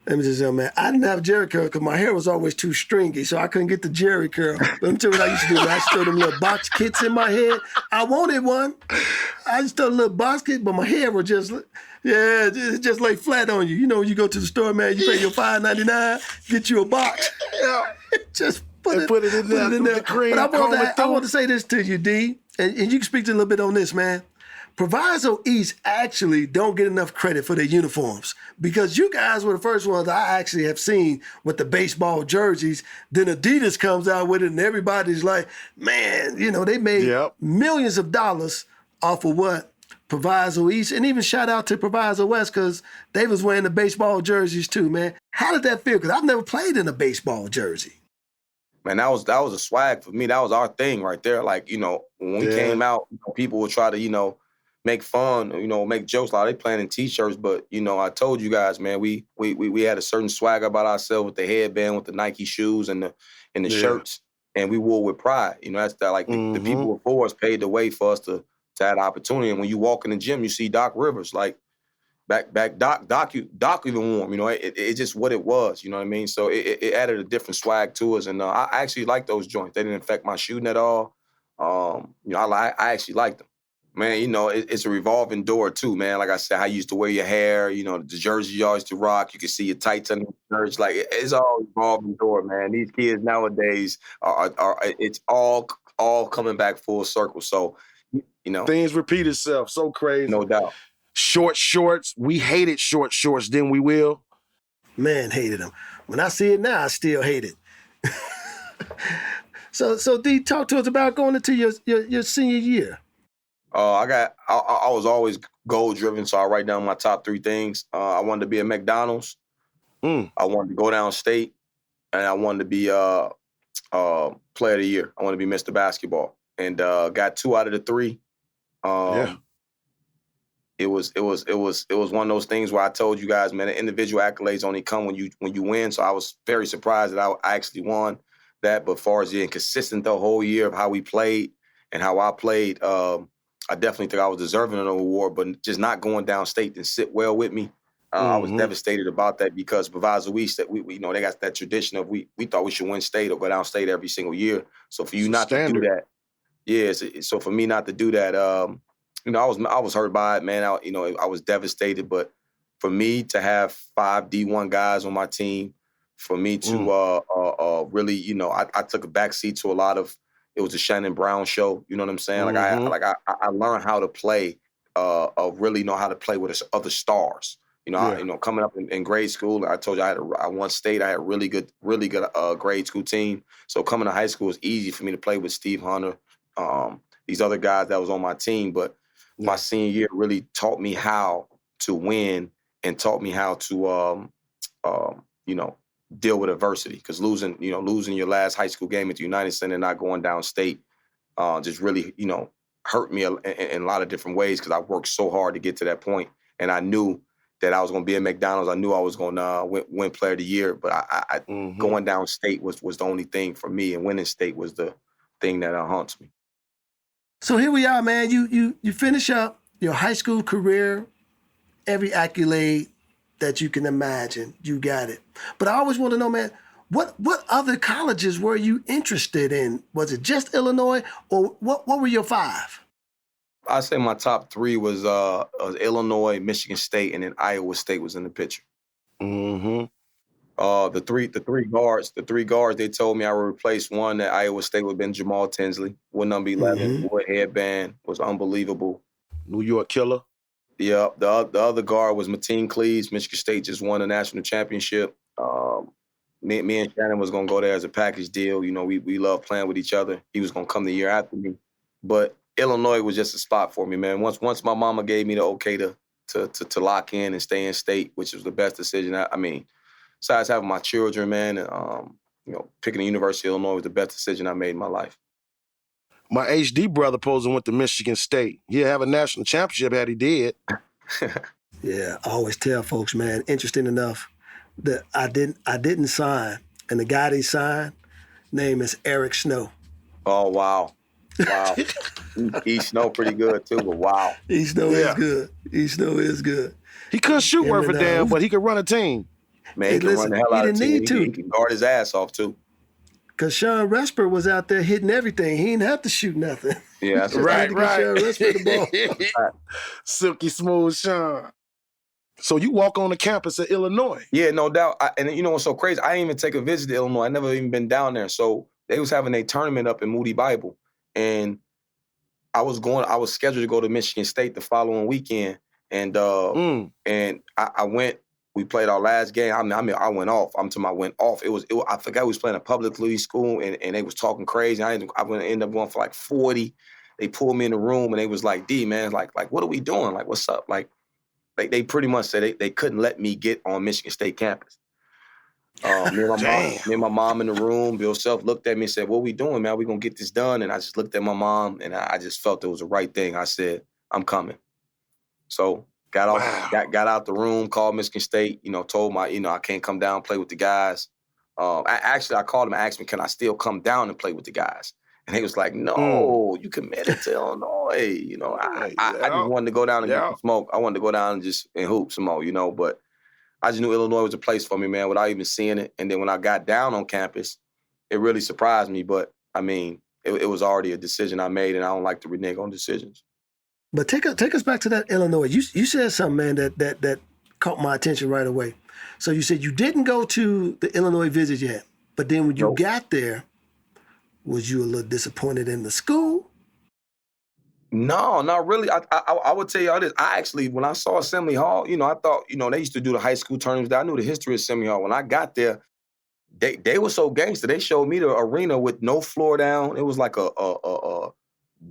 Let me just say, man, I didn't have a Jerry curl because my hair was always too stringy, so I couldn't get the Jerry curl. But let me tell you what I used to do. I used to throw them little box kits in my head. I wanted one. I just throw a little box kit, but my hair was just lay flat on you. When you go to the store, man, you pay your $5.99, get you a box. Just put it in there. Cream, but I want to say this to you, D, and you can speak to a little bit on this, man. Proviso East actually don't get enough credit for their uniforms because you guys were the first ones I actually have seen with the baseball jerseys. Then Adidas comes out with it and everybody's like, man, they made millions of dollars off of what? Proviso East, and even shout out to Proviso West because they was wearing the baseball jerseys too, man. How did that feel? Because I've never played in a baseball jersey. Man, that was a swag for me. That was our thing right there. Like, when we came out, people would try to, make fun, make jokes. Like they playing in t-shirts, but I told you guys, man, we had a certain swag about ourselves with the headband, with the Nike shoes and the shirts, and we wore with pride. That's that. Like the people before us paved the way for us to have the opportunity. And when you walk in the gym, you see Doc Rivers, like back Doc even wore them. It's just what it was. You know what I mean? So it added a different swag to us, and I actually like those joints. They didn't affect my shooting at all. I actually liked them. Man, it's a revolving door too, man. Like I said, how you used to wear your hair, the jersey you always to rock. You can see your tights under the shirts. Like it's all revolving door, man. These kids nowadays are it's all coming back full circle. So, things repeat itself. So crazy, no doubt. Short shorts. We hated short shorts. Then we will. Man, hated them. When I see it now, I still hate it. So D, talk to us about going into your senior year. I was always goal driven, so I write down my top 3 things. I wanted to be at McDonald's. I wanted to go downstate, and I wanted to be player of the year. I wanted to be Mr. Basketball, and got 2 out of the 3. It was one of those things where I told you guys, man, the individual accolades only come when you win. So I was very surprised that I actually won that. But as far as being consistent the whole year of how we played and how I played, I definitely think I was deserving of an award, but just not going downstate didn't sit well with me. I was devastated about that because Proviso East, that we they got that tradition of we thought we should win state or go downstate every single year. So for you not to do that, Yeah, so for me not to do that, I was hurt by it, man. I was devastated. But for me to have 5 D1 guys on my team, for me to really, I took a backseat to a lot of. It was the Shannon Brown show. You know what I'm saying? I learned how to play, really know how to play with other stars. Coming up in grade school, I told you I won state. I had a really good grade school team. So coming to high school was easy for me to play with Steve Hunter, these other guys that was on my team. But my senior year really taught me how to win and taught me how to, deal with adversity. Because losing your last high school game at the United Center and not going downstate, just really, hurt me in a lot of different ways because I worked so hard to get to that point. And I knew that I was going to be at McDonald's. I knew I was going to win Player of the Year, but I going downstate was the only thing for me, and winning state was the thing that haunts me. So here we are, man. You finish up your high school career, every accolade that you can imagine, you got it. But I always want to know, man, what other colleges were you interested in? Was it just Illinois, or what were your 5? I'd say my top 3 was Illinois, Michigan State, and then Iowa State was in the picture. Mm-hmm. The three guards, they told me I would replace one at Iowa State would have been Jamal Tinsley. With number 11, Wood headband was unbelievable. New York Killer. Yeah, the other guard was Mateen Cleaves. Michigan State just won a national championship. Me and Shannon was going to go there as a package deal. We love playing with each other. He was going to come the year after me. But Illinois was just a spot for me, man. Once my mama gave me the okay to lock in and stay in state, which was the best decision. Besides having my children, man, and picking the University of Illinois was the best decision I made in my life. My HD brother posing went to Michigan State. He'd have a national championship had he did. Yeah, I always tell folks, man, interesting enough that I didn't sign, and the guy they signed, name is Eric Snow. Oh, wow. He Snow pretty good too, but wow. He Snow is good. He Snow is good. He couldn't shoot worth a damn, but he could run a team. Man, he can run the hell out of the team. He can guard his ass off too. Because Sean Resper was out there hitting everything. He didn't have to shoot nothing. Yeah, that's right. Sean Resper the ball. Silky smooth Sean. So you walk on the campus of Illinois. Yeah, no doubt. And you know what's so crazy? I didn't even take a visit to Illinois. I never even been down there. So they was having a tournament up in Moody Bible. And I was scheduled to go to Michigan State the following weekend. And I went. We played our last game. I went off. I went off. I forgot we was playing a public league school, and they was talking crazy. I ended up going for like 40. They pulled me in the room, and they was like, "D, man, like what are we doing? Like, what's up?" Like they pretty much said they couldn't let me get on Michigan State campus. Me and my mom in the room. Bill Self looked at me and said, "What we doing, man? We gonna get this done?" And I just looked at my mom, and I just felt it was the right thing. I said, "I'm coming." So. Got out the room, called Michigan State, told I can't come down and play with the guys. I called him and asked me, can I still come down and play with the guys? And he was like, no, you committed to Illinois. I just wanted to go down and get some smoke. I wanted to go down and hoop some more, but I just knew Illinois was a place for me, man, without even seeing it. And then when I got down on campus, it really surprised me. But, it was already a decision I made, and I don't like to renege on decisions. But take us back to that Illinois. You said something, man, that caught my attention right away. So you said you didn't go to the Illinois visit yet, but then when you got there, was you a little disappointed in the school? No, not really. I would tell you all this. I actually, when I saw Assembly Hall, I thought, they used to do the high school tournaments. I knew the history of Assembly Hall. When I got there, they were so gangster. They showed me the arena with no floor down. It was like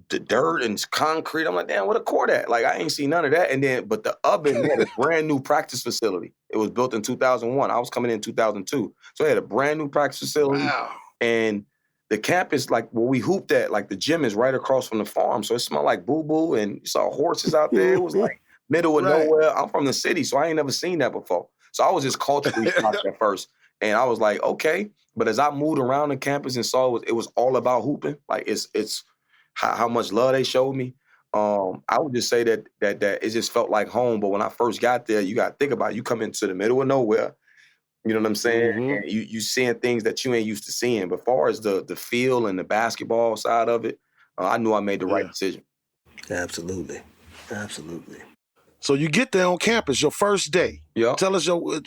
the dirt and concrete. I'm like, damn, what a court at? Like, I ain't seen none of that. And then, but the oven had a brand new practice facility. It was built in 2001. I was coming in 2002. So it had a brand new practice facility. Wow. And the campus, like where we hooped at, like the gym is right across from the farm. So it smelled like boo-boo, and you saw horses out there. It was like middle of nowhere. I'm from the city, so I ain't never seen that before. So I was just culturally shocked at first. And I was like, okay. But as I moved around the campus and saw it was all about hooping, like it's how much love they showed me. I would just say that it just felt like home. But when I first got there, you got to think about it. You come into the middle of nowhere. You know what I'm saying? Mm-hmm. And you seeing things that you ain't used to seeing. But as far as the feel and the basketball side of it, I knew I made the right decision. Absolutely. Absolutely. So you get there on campus, your first day. Yeah.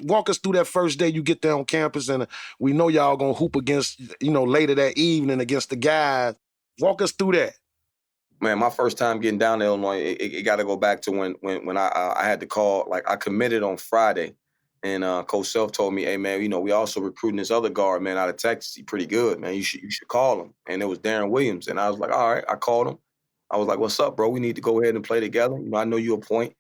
Walk us through that first day you get there on campus, and we know y'all gonna hoop against, later that evening against the guys. Walk us through that. Man, my first time getting down to Illinois, it got to go back to when I had to call. Like, I committed on Friday, and Coach Self told me, "Hey, man, we also recruiting this other guard, man, out of Texas. He's pretty good, man. You should call him." And it was Deron Williams, and I was like, "All right." I called him. I was like, "What's up, bro? We need to go ahead and play together. I know you a point.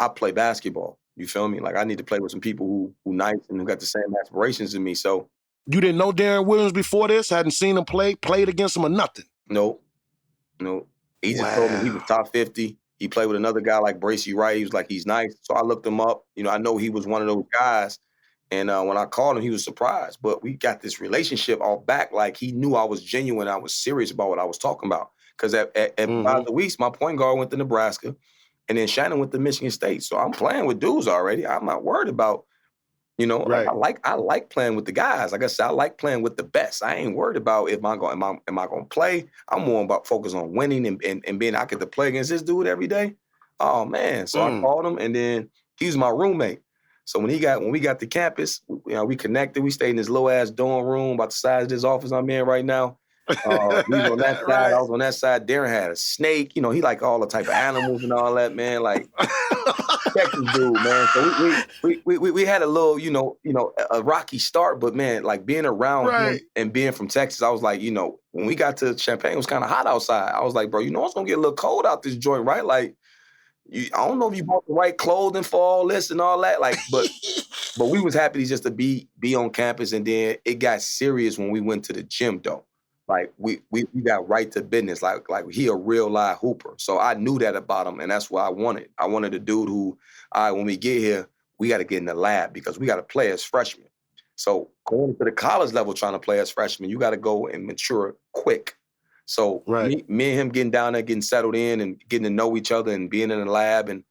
I play basketball. You feel me? Like, I need to play with some people who nice and who got the same aspirations as me." So, you didn't know Deron Williams before this? Hadn't seen him played against him or nothing? No. He just told me he was top 50. He played with another guy like Bracy Wright. He was like, he's nice. So I looked him up. I know he was one of those guys. And when I called him, he was surprised. But we got this relationship all back. Like, he knew I was genuine. I was serious about what I was talking about. Because at Proviso East, my point guard went to Nebraska. And then Shannon went to Michigan State. So I'm playing with dudes already. I'm not worried about, right. I like playing with the guys. Like I said, I like playing with the best. I ain't worried about am I going to play. I'm more about focus on winning and being I get to play against this dude every day. Oh man. So I called him, and then he was my roommate. So when we got to campus, we connected. We stayed in this low ass dorm room about the size of this office I'm in right now. He was on that side. Right. I was on that side. Darren had a snake. He like all the type of animals and all that, man. Like, Texas dude, man. So we had a little, a rocky start, but man, like being around him and being from Texas, I was like, when we got to Champaign, it was kind of hot outside. I was like, bro, it's gonna get a little cold out this joint, right? Like, I don't know if you bought the right clothing for all this and all that, like, but we was happy just to be on campus, and then it got serious when we went to the gym, though. Like, we got right to business. Like he a real live hooper. So I knew that about him, and that's what I wanted. I wanted a dude who, all right, when we get here, we got to get in the lab because we got to play as freshmen. So going to the college level trying to play as freshmen, you got to go and mature quick. So me and him getting down there, getting settled in and getting to know each other and being in the lab, and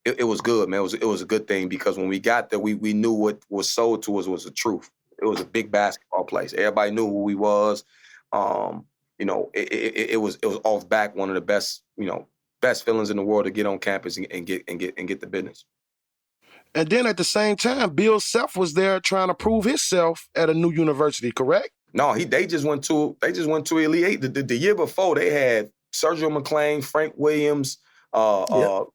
it was good, man. It was a good thing because when we got there, we knew what was sold to us was the truth. It was a big basketball place. Everybody knew who we was. It was off back one of the best feelings in the world to get on campus and get the business. And then at the same time, Bill Self was there trying to prove himself at a new university, correct? No, they just went to Elite Eight. The year before, they had Sergio McClain, Frank Williams,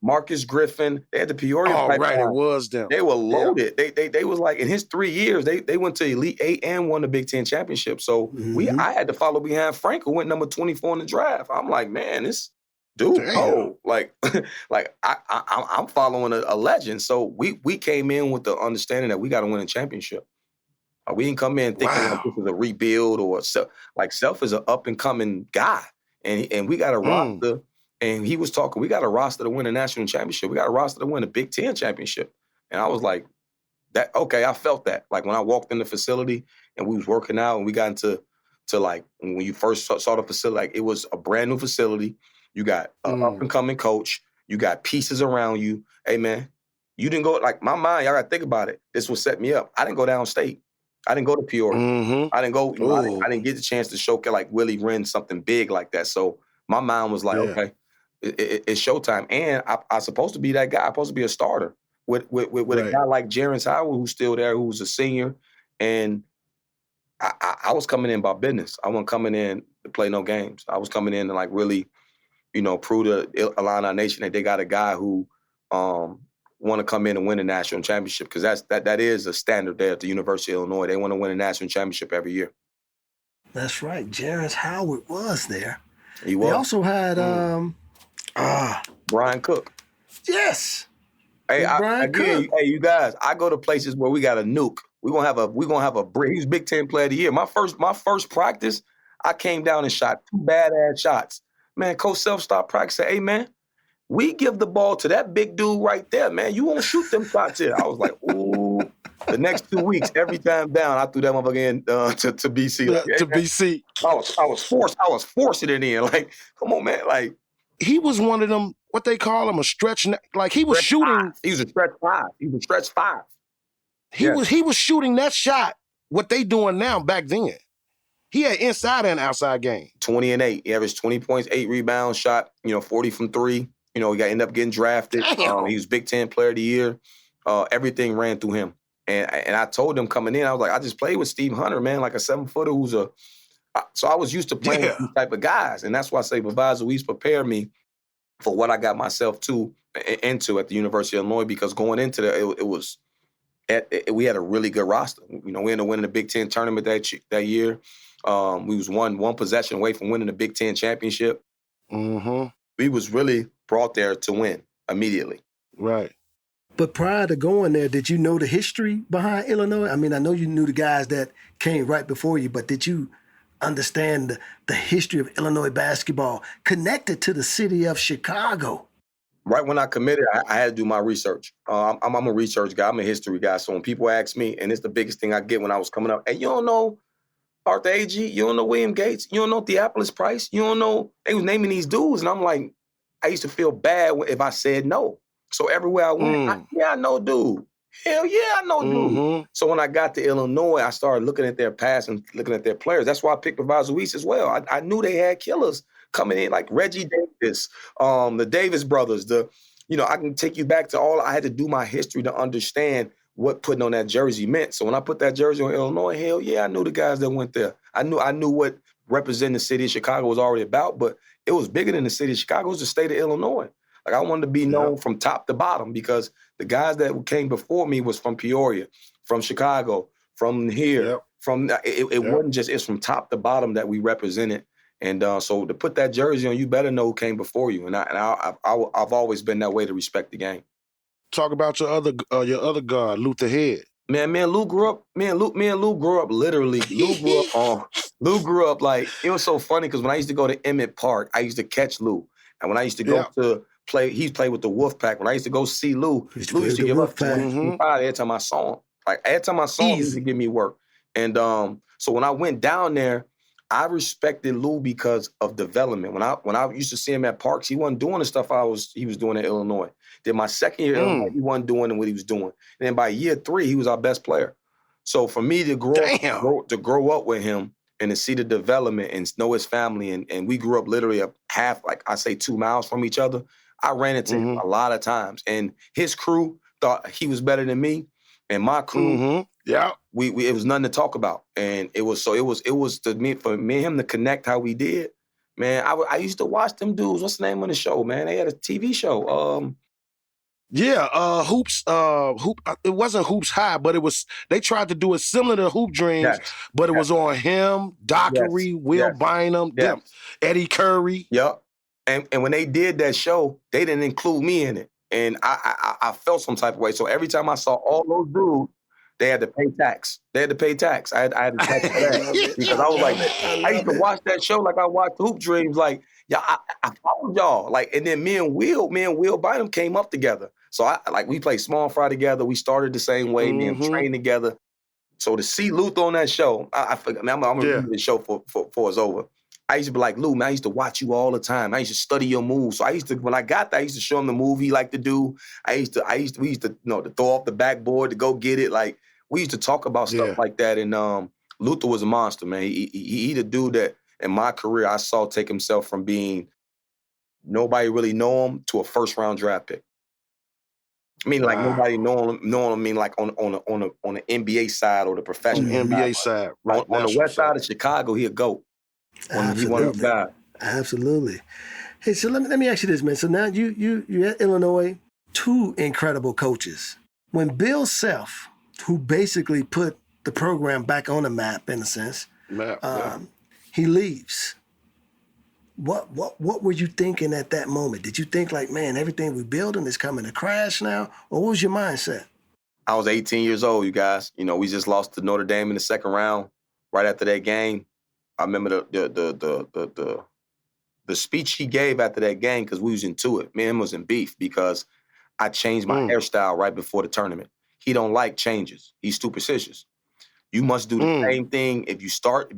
Marcus Griffin. They had the Peoria pipeline. Right, it was them. They were loaded. Yeah. They was like, in his 3 years, they went to Elite Eight and won the Big Ten championship. So I had to follow behind Frank, who went number 24 in the draft. I'm like, man, this dude, I'm following a legend. So we came in with the understanding that we got to win a championship. We didn't come in thinking like this is a rebuild or Self is an up and coming guy, and we got a roster. And he was talking, we got a roster to win a national championship. We got a roster to win a Big Ten championship. And I was like, I felt that. Like when I walked in the facility and we was working out and we got into like, when you first saw the facility, like it was a brand new facility. You got an up and coming coach. You got pieces around you. Hey man, you didn't go, like my mind, y'all got to think about it. This will set me up. I didn't go downstate. I didn't go to Peoria. I didn't go, I didn't get the chance to show like Willie Wren something big like that. So my mind was like, okay. It's showtime, and I'm supposed to be that guy. I'm supposed to be a starter with a guy like Jerence Howard, who's still there, who's a senior. And I was coming in by business. I wasn't coming in to play no games. I was coming in to like really, prove to Illini Nation that they got a guy who want to come in and win a national championship, because that is a standard there at the University of Illinois. They want to win a national championship every year. That's right. Jerence Howard was there. He was. They also had Brian Cook. Yes. Hey, you guys, I go to places where we got a nuke. We're gonna have a brick. He's Big Ten Player of the Year. My first practice, I came down and shot 2 badass shots. Man, Coach Self stopped practice. Said, hey man, we give the ball to that big dude right there, man. You won't shoot them shots here. I was like, ooh. The next 2 weeks, every time down, I threw that motherfucker in to BC. Like, to BC. I was forcing it in. Like, come on, man. Like, he was one of them, what they call him, a stretch. Like he was shooting. 5. He was a stretch 5. He was a stretch 5. He was shooting that shot. What they doing now back then. He had inside and outside game. 20 and 8. He averaged 20 points, 8 rebounds, shot, 40 from 3. He ended up getting drafted. He was Big Ten Player of the Year. Everything ran through him. And I told him coming in, I was like, I just played with Steve Hunter, man, like a 7-footer who's so I was used to playing with these type of guys. And that's why I say Proviso East prepared me for what I got myself into at the University of Illinois, because going into we had a really good roster. We ended up winning the Big Ten tournament that year. We was one possession away from winning the Big Ten championship. Mm-hmm. We was really brought there to win immediately. Right. But prior to going there, did you know the history behind Illinois? I mean, I know you knew the guys that came right before you, but did you understand the history of Illinois basketball connected to the city of Chicago? Right when I committed, I had to do my research. I'm a research guy. I'm a history guy. So when people ask me, and it's the biggest thing I get when I was coming up, hey, you don't know Arthur Agee? You don't know William Gates? You don't know Theophilus Price? You don't know? They was naming these dudes. And I'm like, I used to feel bad if I said no. So everywhere I went, I know dude. Hell yeah, I know dude. So when I got to Illinois, I started looking at their past and looking at their players. That's why I picked Proviso East as well. I knew they had killers coming in like Reggie Davis, the Davis brothers. I can take you back to I had to do my history to understand what putting on that jersey meant. So when I put that jersey on Illinois, hell yeah, I knew the guys that went there. I knew what representing the city of Chicago was already about, but it was bigger than the city of Chicago. It was the state of Illinois. Like I wanted to be known from top to bottom, because the guys that came before me was from Peoria, from Chicago, from here, from it wasn't just, it's from top to bottom that we represented. And so to put that jersey on, you better know who came before you. And I've always been that way to respect the game. Talk about your other guard, Luther Head. Man, Lou grew up. Me and Lou grew up literally. Lou grew up like, it was so funny because when I used to go to Emmett Park, I used to catch Lou. And when I used to go to play, he played with the Wolfpack. When I used to go see Lou used to give up 25 every time I saw him. Like every time I saw him, he used to give me work. And so when I went down there, I respected Lou because of development. When I used to see him at Parks, he wasn't doing the stuff he was doing at Illinois. Then my second year, Illinois, he wasn't doing what he was doing. And then by year 3, he was our best player. So for me to grow up with him and to see the development and know his family, and we grew up literally a half, like I say, 2 miles from each other. I ran into him a lot of times, and his crew thought he was better than me, and my crew, we it was nothing to talk about, and it was for me and him to connect how we did. Man, I used to watch them dudes. What's the name of the show, man? They had a TV show. Hoops. It wasn't Hoops High, but it was. They tried to do it similar to Hoop Dreams, but it was on him, Dockery, Will Bynum, them, Eddie Curry. Yep. And when they did that show, they didn't include me in it, and I felt some type of way. So every time I saw all those dudes, they had to pay tax. I had to tax for that because I was like, I used to watch that show like I watched Hoop Dreams. Like, I followed y'all. Like, and then me and Will Bynum came up together. So we played small fry together. We started the same way. Me and trained together. So to see Luther on that show, I'm gonna read the show for it's over. I used to be like, Lou, man, I used to watch you all the time. I used to study your moves. So when I got there, I used to show him the move he liked to do. We used to to throw off the backboard to go get it. Like, we used to talk about stuff like that. And Luther was a monster, man. He the dude that in my career I saw take himself from being nobody really know him to a first-round draft pick. I mean, like nobody knowing him. I mean, like on the NBA side or the professional NBA side. Right, on the west side of Chicago, he a GOAT. Absolutely. Hey, so let me ask you this, man. So now you're at Illinois, 2 incredible coaches. When Bill Self, who basically put the program back on the map in a sense, he leaves. What were you thinking at that moment? Did you think like, man, everything we're building is coming to crash now? Or what was your mindset? I was 18 years old, you guys. We just lost to Notre Dame in the second round. Right after that game, I remember the speech he gave after that game, because we was into it. Me and him was in beef because I changed my hairstyle right before the tournament. He don't like changes. He's superstitious. You must do the same thing. If you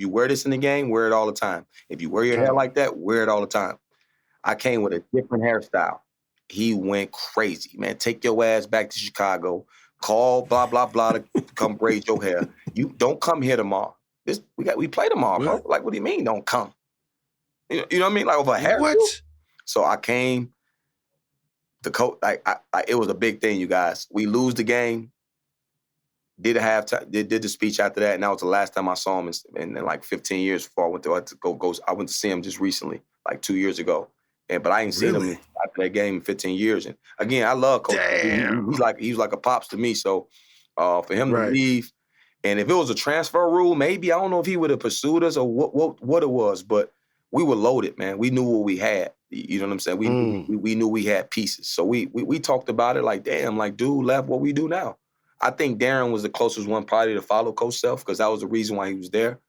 wear this in the game, wear it all the time. If you wear your hair like that, wear it all the time. I came with a different hairstyle. He went crazy, man. Take your ass back to Chicago. Call blah, blah, blah to come braid your hair. You don't come here tomorrow. we play tomorrow, bro. What? Like, what do you mean don't come? You know what I mean? Like over a hairdo. What? So I came. The coach, it was a big thing, you guys. We lose the game. Did a halftime. Did the speech after that, and that was the last time I saw him in like 15 years. Before I went to see him just recently, like 2 years ago. But I ain't seen him after that game in 15 years. And again, I love Coach. He was like a pops to me. So for him to leave, and if it was a transfer rule, maybe I don't know if he would have pursued us or what it was, but we were loaded, man. We knew what we had. You know what I'm saying? We knew we had pieces. So we talked about it like, damn, like, dude left, what we do now? I think Deron was the closest one probably to follow Coach Self because that was the reason why he was there.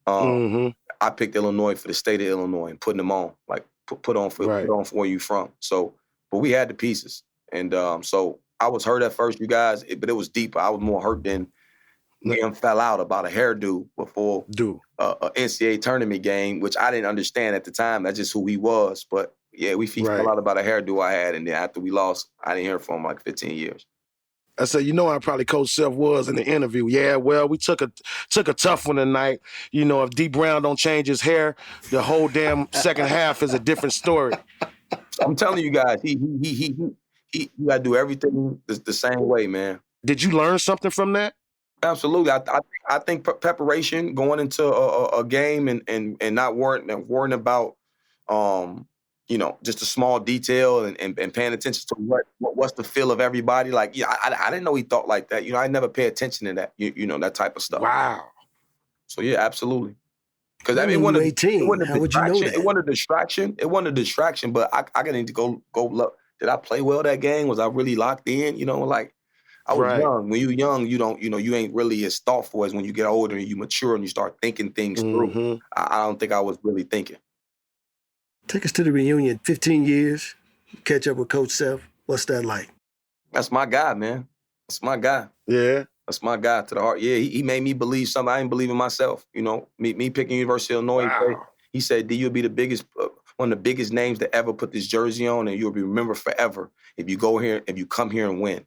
I picked Illinois for the state of Illinois and putting them on, like put on for where you from. So, but we had the pieces. And so I was hurt at first, you guys, but it was deeper. I was more hurt than Liam fell out about a hairdo before a NCAA tournament game, which I didn't understand at the time. That's just who he was. But yeah, we fell out about a hairdo I had, and then after we lost, I didn't hear from him like 15 years. I said, you know how probably Coach Self was in the interview. Yeah, well, we took a tough one tonight. You know, if Dee Brown don't change his hair, the whole damn second half is a different story. I'm telling you guys, he got to do everything the same way, man. Did you learn something from that? Absolutely. I think preparation going into a game and not worrying about just a small detail and paying attention to what's the feel of everybody. Like, I didn't know he thought like that. I never pay attention to that. That type of stuff. Wow. So yeah, absolutely. Because I mean, how would you know that? It wasn't a distraction. It wasn't a distraction. But I need to go look. Did I play well that game? Was I really locked in? Like. I was young. When you're young, you ain't really as thoughtful as when you get older and you mature and you start thinking things through. I don't think I was really thinking. Take us to the reunion, 15 years, catch up with Coach Self. What's that like? That's my guy, man. That's my guy. Yeah. That's my guy to the heart. Yeah, he made me believe something I didn't believe in myself. Me picking University of Illinois. Wow. He said, D, you'll be the biggest, one of the biggest names to ever put this jersey on, and you'll be remembered forever if you come here and win.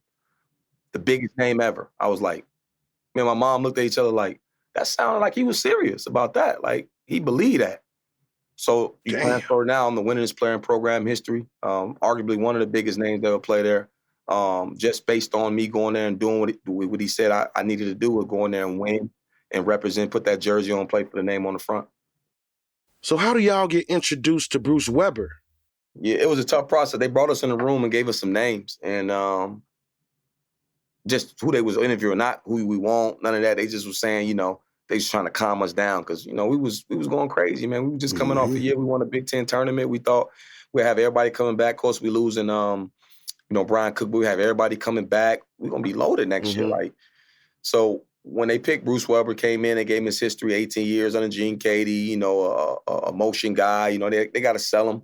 The biggest name ever. I was like, man, my mom looked at each other like, that sounded like he was serious about that. Like, he believed that. So you transfer now, I'm the winningest player in program history, arguably one of the biggest names that ever play there. Just based on me going there and doing what he said I needed to do, was go in there and win and represent, put that jersey on, play for the name on the front. So how do y'all get introduced to Bruce Weber? Yeah, it was a tough process. They brought us in the room and gave us some names. And just who they was interviewing, not who we want, none of that. They just was saying, they was trying to calm us down because, we was going crazy, man. We were just coming off a year. We won a Big Ten tournament. We thought we'd have everybody coming back. Of course, we losing, Brian Cook, but we have everybody coming back. We're going to be loaded next year. Like, so when they picked Bruce Weber, came in, they gave him his history, 18 years under Gene Katie, a motion guy. They got to sell him.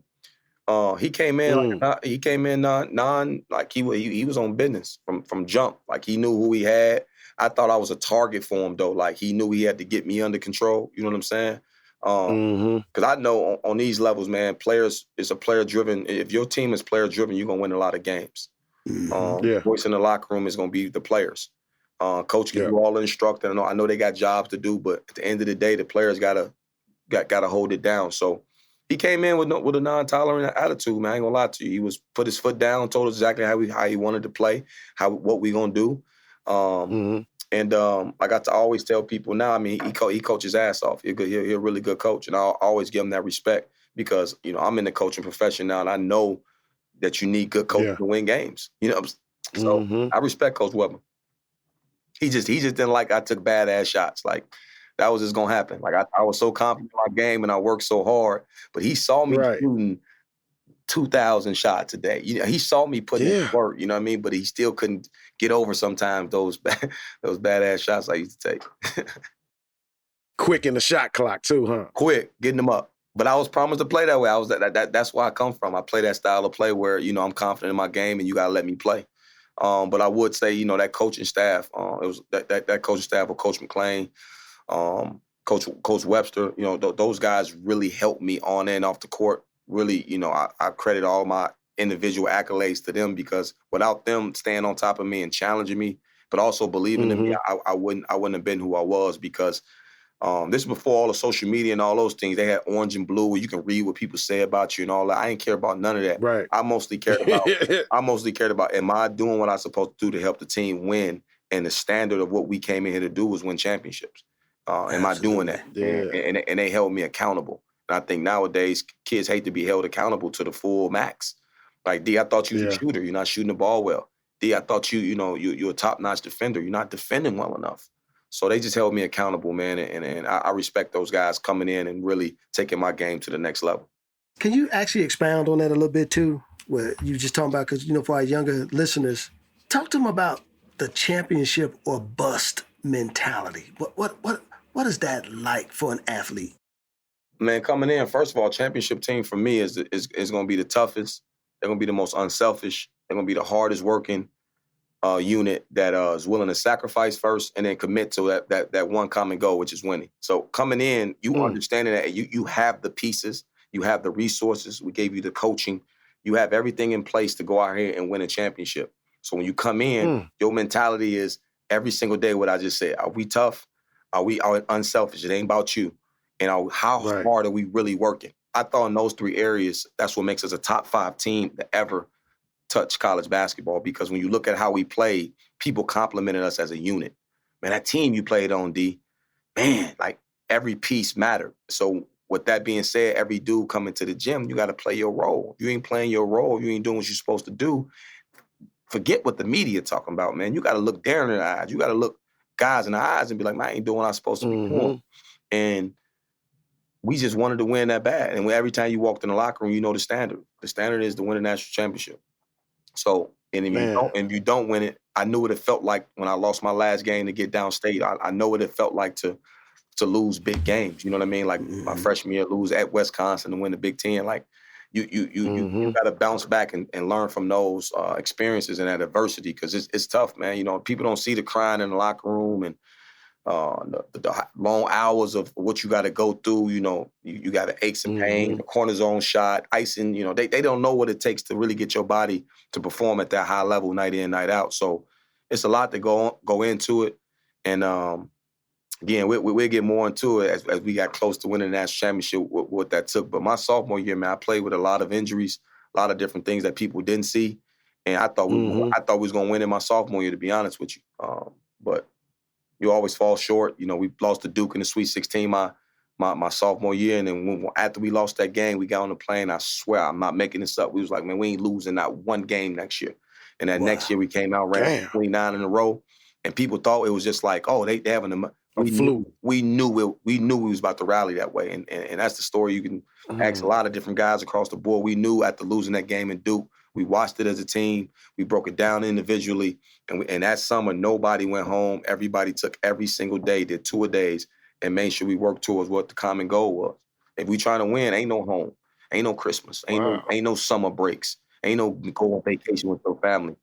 He came in like he was on business from jump. Like, he knew who he had. I thought I was a target for him though. Like, he knew he had to get me under control. You know what I'm saying? Because I know on these levels, man, it's a player driven. If your team is player driven, you're gonna win a lot of games. Voice in the locker room is gonna be the players. Coach can do all the instructing. I know they got jobs to do, but at the end of the day, the players gotta hold it down. So he came in with a non-tolerant attitude, man. I ain't gonna lie to you. He was put his foot down, told us exactly how he wanted to play, what we gonna do. And I got to always tell people now. I mean, he coaches his ass off. He's a really good coach, and I'll always give him that respect because I'm in the coaching profession now, and I know that you need good coaches to win games. So I respect Coach Weber. He just didn't like I took badass shots. Like, that was just gonna happen. Like, I was so confident in my game and I worked so hard, but he saw me shooting 2,000 shots a day. He saw me putting in work. You know what I mean? But he still couldn't get over sometimes those badass shots I used to take. Quick in the shot clock too, huh? Quick, getting them up. But I was promised to play that way. That's where I come from. I play that style of play where I'm confident in my game and you gotta let me play. But I would say that coaching staff, it was that coaching staff with Coach McClain. Coach Webster, those guys really helped me on and off the court. Really, I credit all my individual accolades to them because without them staying on top of me and challenging me, but also believing in me, I wouldn't have been who I was because This is before all the social media and all those things. They had orange and blue where you can read what people say about you and all that. I didn't care about none of that. Right. I mostly cared about, am I doing what I'm supposed to do to help the team win? And the standard of what we came in here to do was win championships. Am I doing that? Yeah. And they held me accountable. And I think nowadays kids hate to be held accountable to the full max. Like, D, I thought you was a shooter. You're not shooting the ball well. D, I thought you're a top-notch defender. You're not defending well enough. So they just held me accountable, man. And I respect those guys coming in and really taking my game to the next level. Can you actually expound on that a little bit too? Where you just talking about, because, for our younger listeners, talk to them about the championship or bust mentality. What is that like for an athlete? Man, coming in, first of all, championship team for me is going to be the toughest. They're going to be the most unselfish. They're going to be the hardest working unit that is willing to sacrifice first and then commit to that one common goal, which is winning. So coming in, you understanding that you have the pieces, you have the resources. We gave you the coaching. You have everything in place to go out here and win a championship. So when you come in, your mentality is every single day what I just said. Are we tough? Are we unselfish? It ain't about you. And how hard are we really working? I thought in those three areas, that's what makes us a top 5 team to ever touch college basketball. Because when you look at how we played, people complimented us as a unit. Man, that team you played on, D, man, like every piece mattered. So with that being said, every dude coming to the gym, you got to play your role. If you ain't playing your role, you ain't doing what you're supposed to do, forget what the media talking about, man. You got to look Deron in the eyes. You got to look guys in the eyes and be like, man, I ain't doing what I'm supposed to be doing. And we just wanted to win that bad. And every time you walked in the locker room, you know the standard. The standard is to win a national championship. So, and if you don't win it, I knew what it felt like when I lost my last game to get downstate. I know what it felt like to lose big games. You know what I mean? Like my freshman year, lose at Wisconsin to win the Big Ten. Like you got to bounce back and learn from those experiences and that adversity, because it's tough, man. People don't see the crying in the locker room and the long hours of what you got to go through. You got the aches and pain, the cortisone shot, icing. They don't know what it takes to really get your body to perform at that high level night in, night out. So it's a lot to go into it. And again, we'll get more into it as we got close to winning the national championship, what that took. But my sophomore year, man, I played with a lot of injuries, a lot of different things that people didn't see. And I thought we was going to win in my sophomore year, to be honest with you. But you always fall short. We lost to Duke in the Sweet 16 my sophomore year. And then after we lost that game, we got on the plane. I swear, I'm not making this up. We was like, man, we ain't losing not one game next year. And that next year we came out, ran 29 in a row. And people thought it was just like, oh, they having a flu. We knew we was about to rally that way. And that's the story. You can ask a lot of different guys across the board. We knew after losing that game in Duke, we watched it as a team. We broke it down individually. And that summer, nobody went home. Everybody took every single day, did 2-a-days, and made sure we worked towards what the common goal was. If we trying to win, ain't no home. Ain't no Christmas. Ain't no summer breaks. Ain't no go on vacation with your family.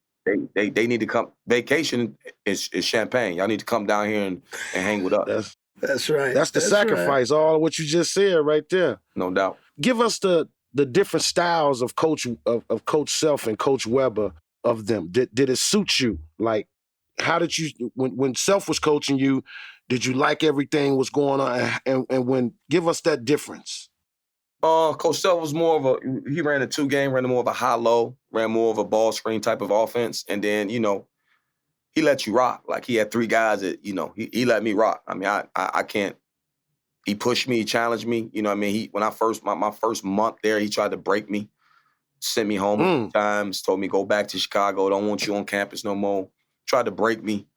They need to come. Vacation is champagne. Y'all need to come down here and hang with us. That's right. That's the sacrifice. Right. All of what you just said right there. No doubt. Give us the different styles of Coach Self and Coach Weber of them. Did it suit you? Like, how did you when Self was coaching you? Did you like everything was going on? And when give us that difference. Coach Self was more of he ran a 2-game, ran more of a high-low, ran more of a ball screen type of offense. And then, he let you rock. Like, he had 3 guys that, he let me rock. I mean, I can't. He pushed me, he challenged me. When my first month there, he tried to break me, sent me home a few times, told me, go back to Chicago, don't want you on campus no more. Tried to break me.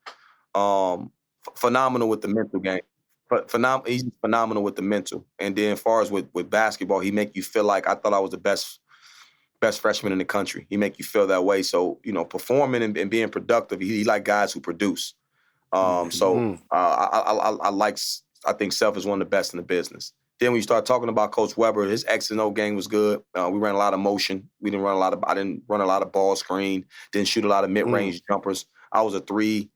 Phenomenal with the mental game. He's phenomenal with the mental. And then as far as with basketball, he make you feel like I thought I was the best freshman in the country. He make you feel that way. So, performing and being productive, he like guys who produce. I think Self is one of the best in the business. Then when you start talking about Coach Weber, his X and O game was good. We ran a lot of motion. I didn't run a lot of ball screen. Didn't shoot a lot of mid-range jumpers. I was a three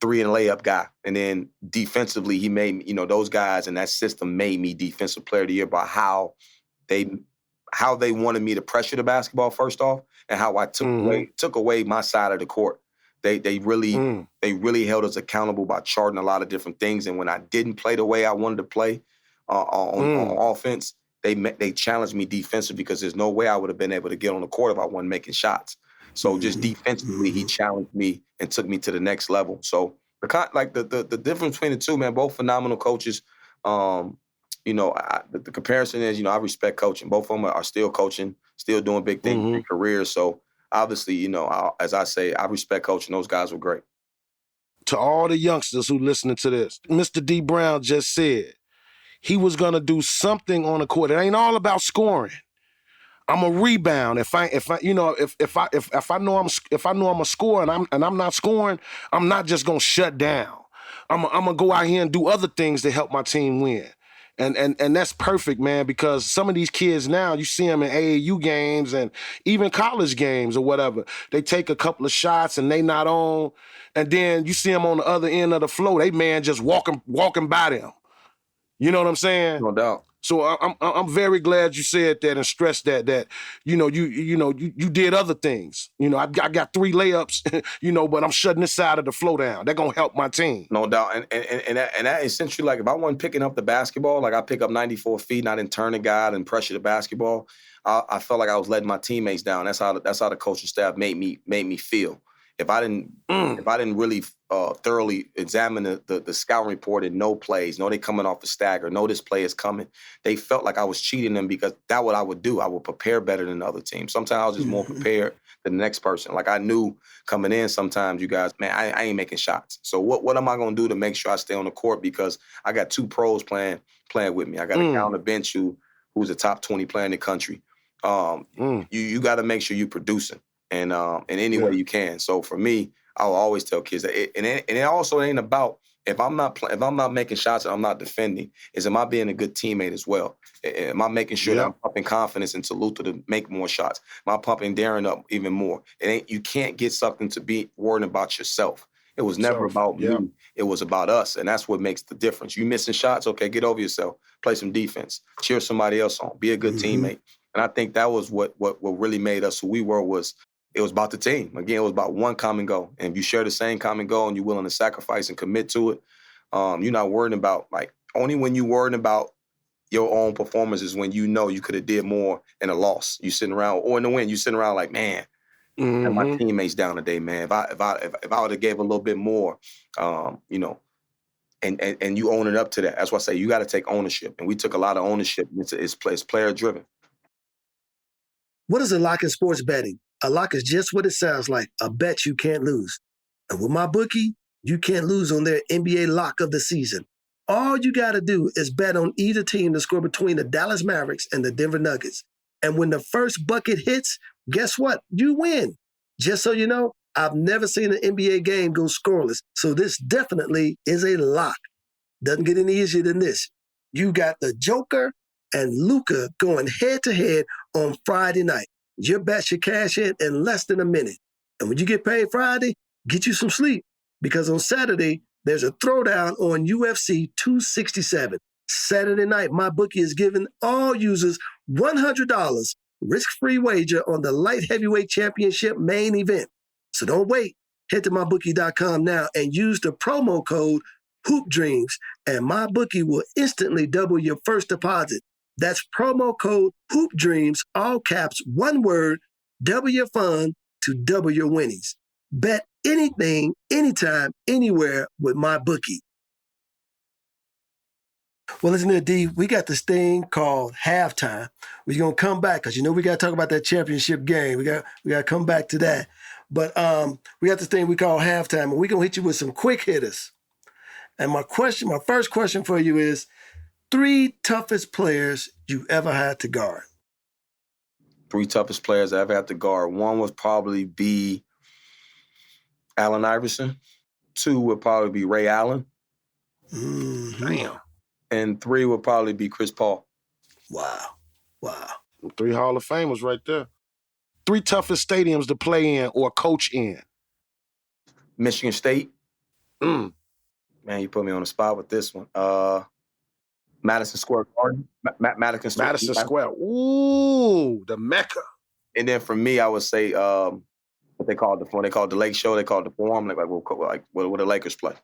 and layup guy. And then defensively, he made me, those guys and that system made me defensive player of the year by how they wanted me to pressure the basketball first off, and how I took away my side of the court. They really held us accountable by charting a lot of different things. And when I didn't play the way I wanted to play on offense, they challenged me defensively because there's no way I would have been able to get on the court if I wasn't making shots. So just defensively, he challenged me and took me to the next level. So the difference between the two, man, both phenomenal coaches. The comparison is, I respect coaching. Both of them are still coaching, still doing big things in their careers. So obviously, as I say, I respect coaching. Those guys were great. To all the youngsters who listening to this, Mr. Dee Brown just said he was gonna do something on the court. It ain't all about scoring. I'm a rebound. If I know I'm a scorer and I'm not scoring, I'm not just gonna shut down. I'm gonna go out here and do other things to help my team win. And that's perfect, man, because some of these kids now, you see them in AAU games and even college games or whatever. They take a couple of shots and they not on, and then you see them on the other end of the floor. They man just walking by them. You know what I'm saying? No doubt. So I'm very glad you said that and stressed that you did other things. I got 3 layups, but I'm shutting this side of the flow down. They're gonna help my team. No doubt. And that essentially, like, if I wasn't picking up the basketball, like I pick up 94 feet and I didn't turn the guy and pressure the basketball, I felt like I was letting my teammates down. That's how the coaching staff made me feel. If I didn't really thoroughly examine the scouting report and know plays, know they coming off the stagger, know this play is coming, they felt like I was cheating them because that's what I would do. I would prepare better than the other team. Sometimes I was just more prepared than the next person. Like I knew coming in sometimes, you guys, man, I ain't making shots. So what am I going to do to make sure I stay on the court? Because I got 2 pros playing with me. I got a guy on the bench who's a top 20 player in the country. You got to make sure you're producing. And in any way you can. So for me, I will always tell kids that it also ain't about if I'm not making shots and I'm not defending, am I being a good teammate as well? Am I making sure that I'm pumping confidence into Luther to make more shots? Am I pumping Deron up even more? You can't get something to be worrying about yourself. It was never about me. It was about us, and that's what makes the difference. You missing shots? Okay, get over yourself. Play some defense. Cheer somebody else on. Be a good teammate. And I think that was what really made us who we were. It was about the team. Again, it was about one common goal. And if you share the same common goal and you're willing to sacrifice and commit to it, you're not worrying about, only when you're worrying about your own performance is when you know you could have did more in a loss. You sitting around, or in the win, you sitting around like, man, my teammates down today, man. If I would have gave a little bit more, and you owning up to that. That's why I say you got to take ownership. And we took a lot of ownership. It's player driven. What is a lock in sports betting? A lock is just what it sounds like, a bet you can't lose. And with my bookie, you can't lose on their NBA lock of the season. All you got to do is bet on either team to score between the Dallas Mavericks and the Denver Nuggets. And when the first bucket hits, guess what? You win. Just so you know, I've never seen an NBA game go scoreless, so this definitely is a lock. Doesn't get any easier than this. You got the Joker and Luka going head-to-head on Friday night. Your bet should cash in less than a minute. And when you get paid Friday, get you some sleep. Because on Saturday, there's a throwdown on UFC 267. Saturday night, my bookie is giving all users $100 risk-free wager on the light heavyweight championship main event. So don't wait. Head to mybookie.com now and use the promo code HoopDreams, and my bookie will instantly double your first deposit. That's promo code HoopDreams, all caps, one word, double your fun to double your winnings. Bet anything, anytime, anywhere with my bookie. Well, listen to D, we got this thing called halftime. We're going to come back because, we got to talk about that championship game. We got to come back to that. But we got this thing we call halftime, and we're going to hit you with some quick hitters. And my first question for you is, 3 toughest players you ever had to guard. 3 toughest players I ever had to guard. 1 would probably be Allen Iverson. 2 would probably be Ray Allen. Damn. And 3 would probably be Chris Paul. Wow. 3 Hall of Famers right there. 3 toughest stadiums to play in or coach in. Michigan State. Man, you put me on the spot with this one. Madison Square Garden. Madison Square. Ooh, the Mecca. And then for me, I would say the they called the Forum. They called the Lake Show. They called the Forum. Like where the Lakers play.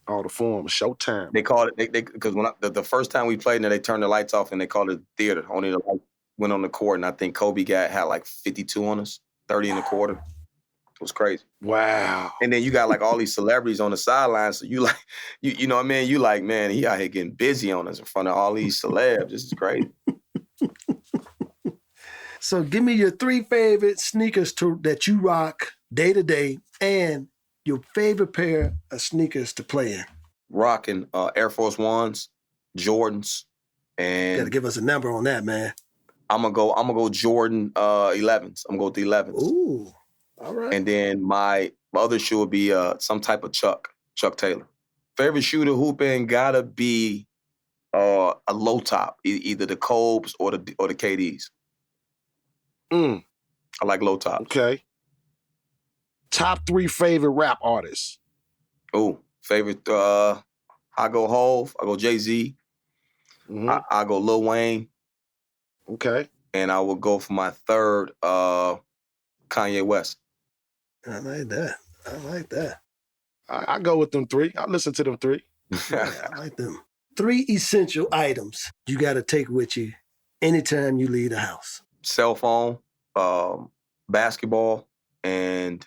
Oh, the Forum, Showtime. They called it because when the first time we played, they turned the lights off and they called it theater. Only the lights went on the court, and I think Kobe had like 52 on us, 30 in the quarter. It was crazy. Wow. And then you got like all these celebrities on the sidelines. So you know what I mean? You like, man, he out here getting busy on us in front of all these celebs. This is crazy. So give me your 3 favorite sneakers that you rock day to day and your favorite pair of sneakers to play in. Rocking Air Force Ones, Jordans, and You gotta give us a number on that, man. I'm gonna go Jordan 11s. I'm gonna go with the 11s. Ooh, all right. And then my other shoe would be some type of Chuck Taylor. Favorite shoe to hoop in gotta be a low top, either the Cobes or the KDs. I like low tops. Okay. Top 3 favorite rap artists. Oh, favorite. I go Hov. I go Jay-Z. Mm-hmm. I go Lil Wayne. Okay. And I will go for my third, Kanye West. I like that. I go with them 3. I listen to them 3. Yeah, I like them. 3 essential items you got to take with you anytime you leave the house. Cell phone, basketball, and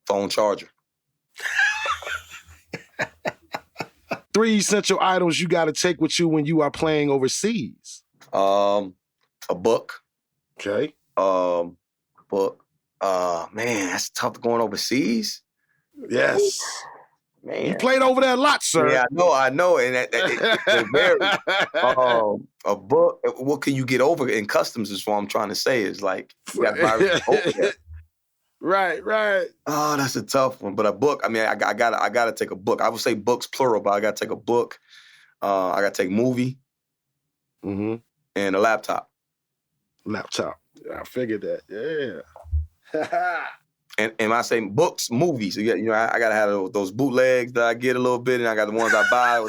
phone charger. 3 essential items you got to take with you when you are playing overseas. A book. Okay. Book. Man, that's tough going overseas. Yes. Man. You played over there a lot, sir. Yeah, I know. And it varies. A book, what can you get over in customs is what I'm trying to say. Is like, you got virus over there. Right. Oh, that's a tough one. But a book, I mean, I gotta take a book. I would say books plural, but I gotta take a book. I gotta take movie. Mm-hmm. And a laptop. Laptop. I figured that. Yeah. And I say books, movies. You know, I gotta have those bootlegs that I get a little bit, and I got the ones I buy.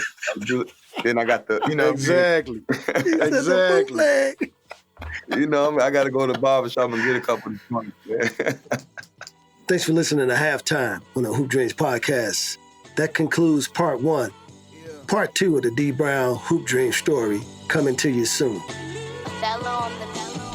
Then I got the, you know, exactly. Exactly. You know, I gotta go to the barbershop and get a couple of joints. Thanks for listening to Halftime on the Hoop Dreams podcast. That concludes part 1. Part 2 of the Dee Brown Hoop Dream story coming to you soon.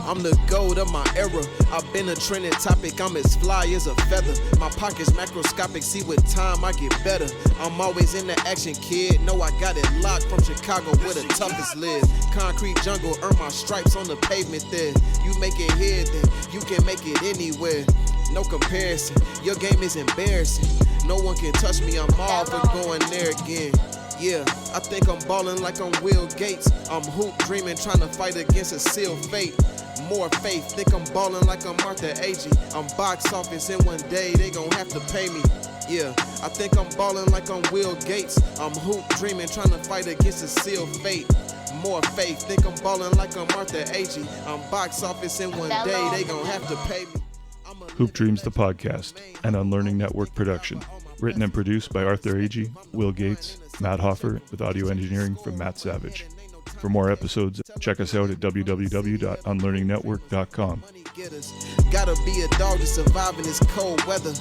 I'm the gold of my era. I've been a trending topic. I'm as fly as a feather. My pocket's macroscopic. See, with time I get better. I'm always in the action, kid. Know I got it locked from Chicago where the toughest live. Concrete jungle, earn my stripes on the pavement there. You make it here, then you can make it anywhere. No comparison. Your game is embarrassing. No one can touch me. I'm all for going there again. Yeah, I think I'm ballin' like I'm Will Gates. I'm hoop dreaming, trying to fight against a sealed fate. More faith, think I'm ballin' like I'm Martha Agee. I'm box office and one day they gon' have to pay me. Yeah, I think I'm ballin' like I'm Will Gates. I'm hoop dreaming, trying to fight against a sealed fate. More faith, think I'm ballin' like I'm Martha Agee. I'm box office and one day they gon' have to pay me. Hoop Dreams, the podcast, an Unlearning Network production. Written and produced by Arthur Agee, Will Gates, Matt Hoffer, with audio engineering from Matt Savage. For more episodes, check us out at www.unlearningnetwork.com. Gotta be a dog to survive in this cold weather.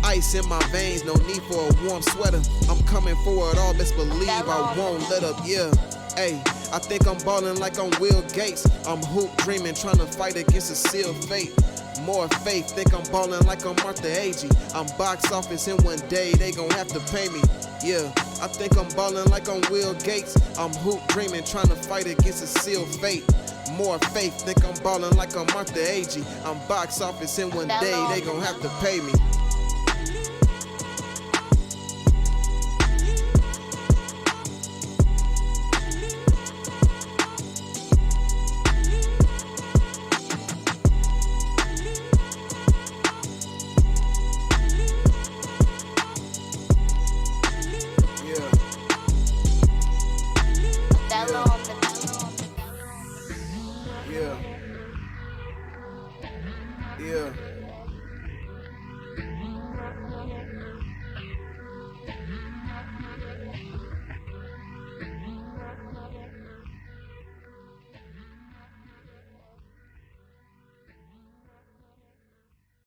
Ice in my veins, no need for a warm sweater. I'm coming forward, all best believe I won't let up, yeah. Hey, I think I'm ballin' like I'm Will Gates. I'm hoop dreaming, trying to fight against a sealed fate. More faith, think I'm ballin' like I'm Martha Agee. I'm box office and one day they gon' have to pay me. Yeah, I think I'm ballin' like I'm Will Gates. I'm hoop dreaming, trying to fight against a sealed fate. More faith, think I'm ballin' like I'm Martha Agee. I'm box office and one day they gon' have to pay me.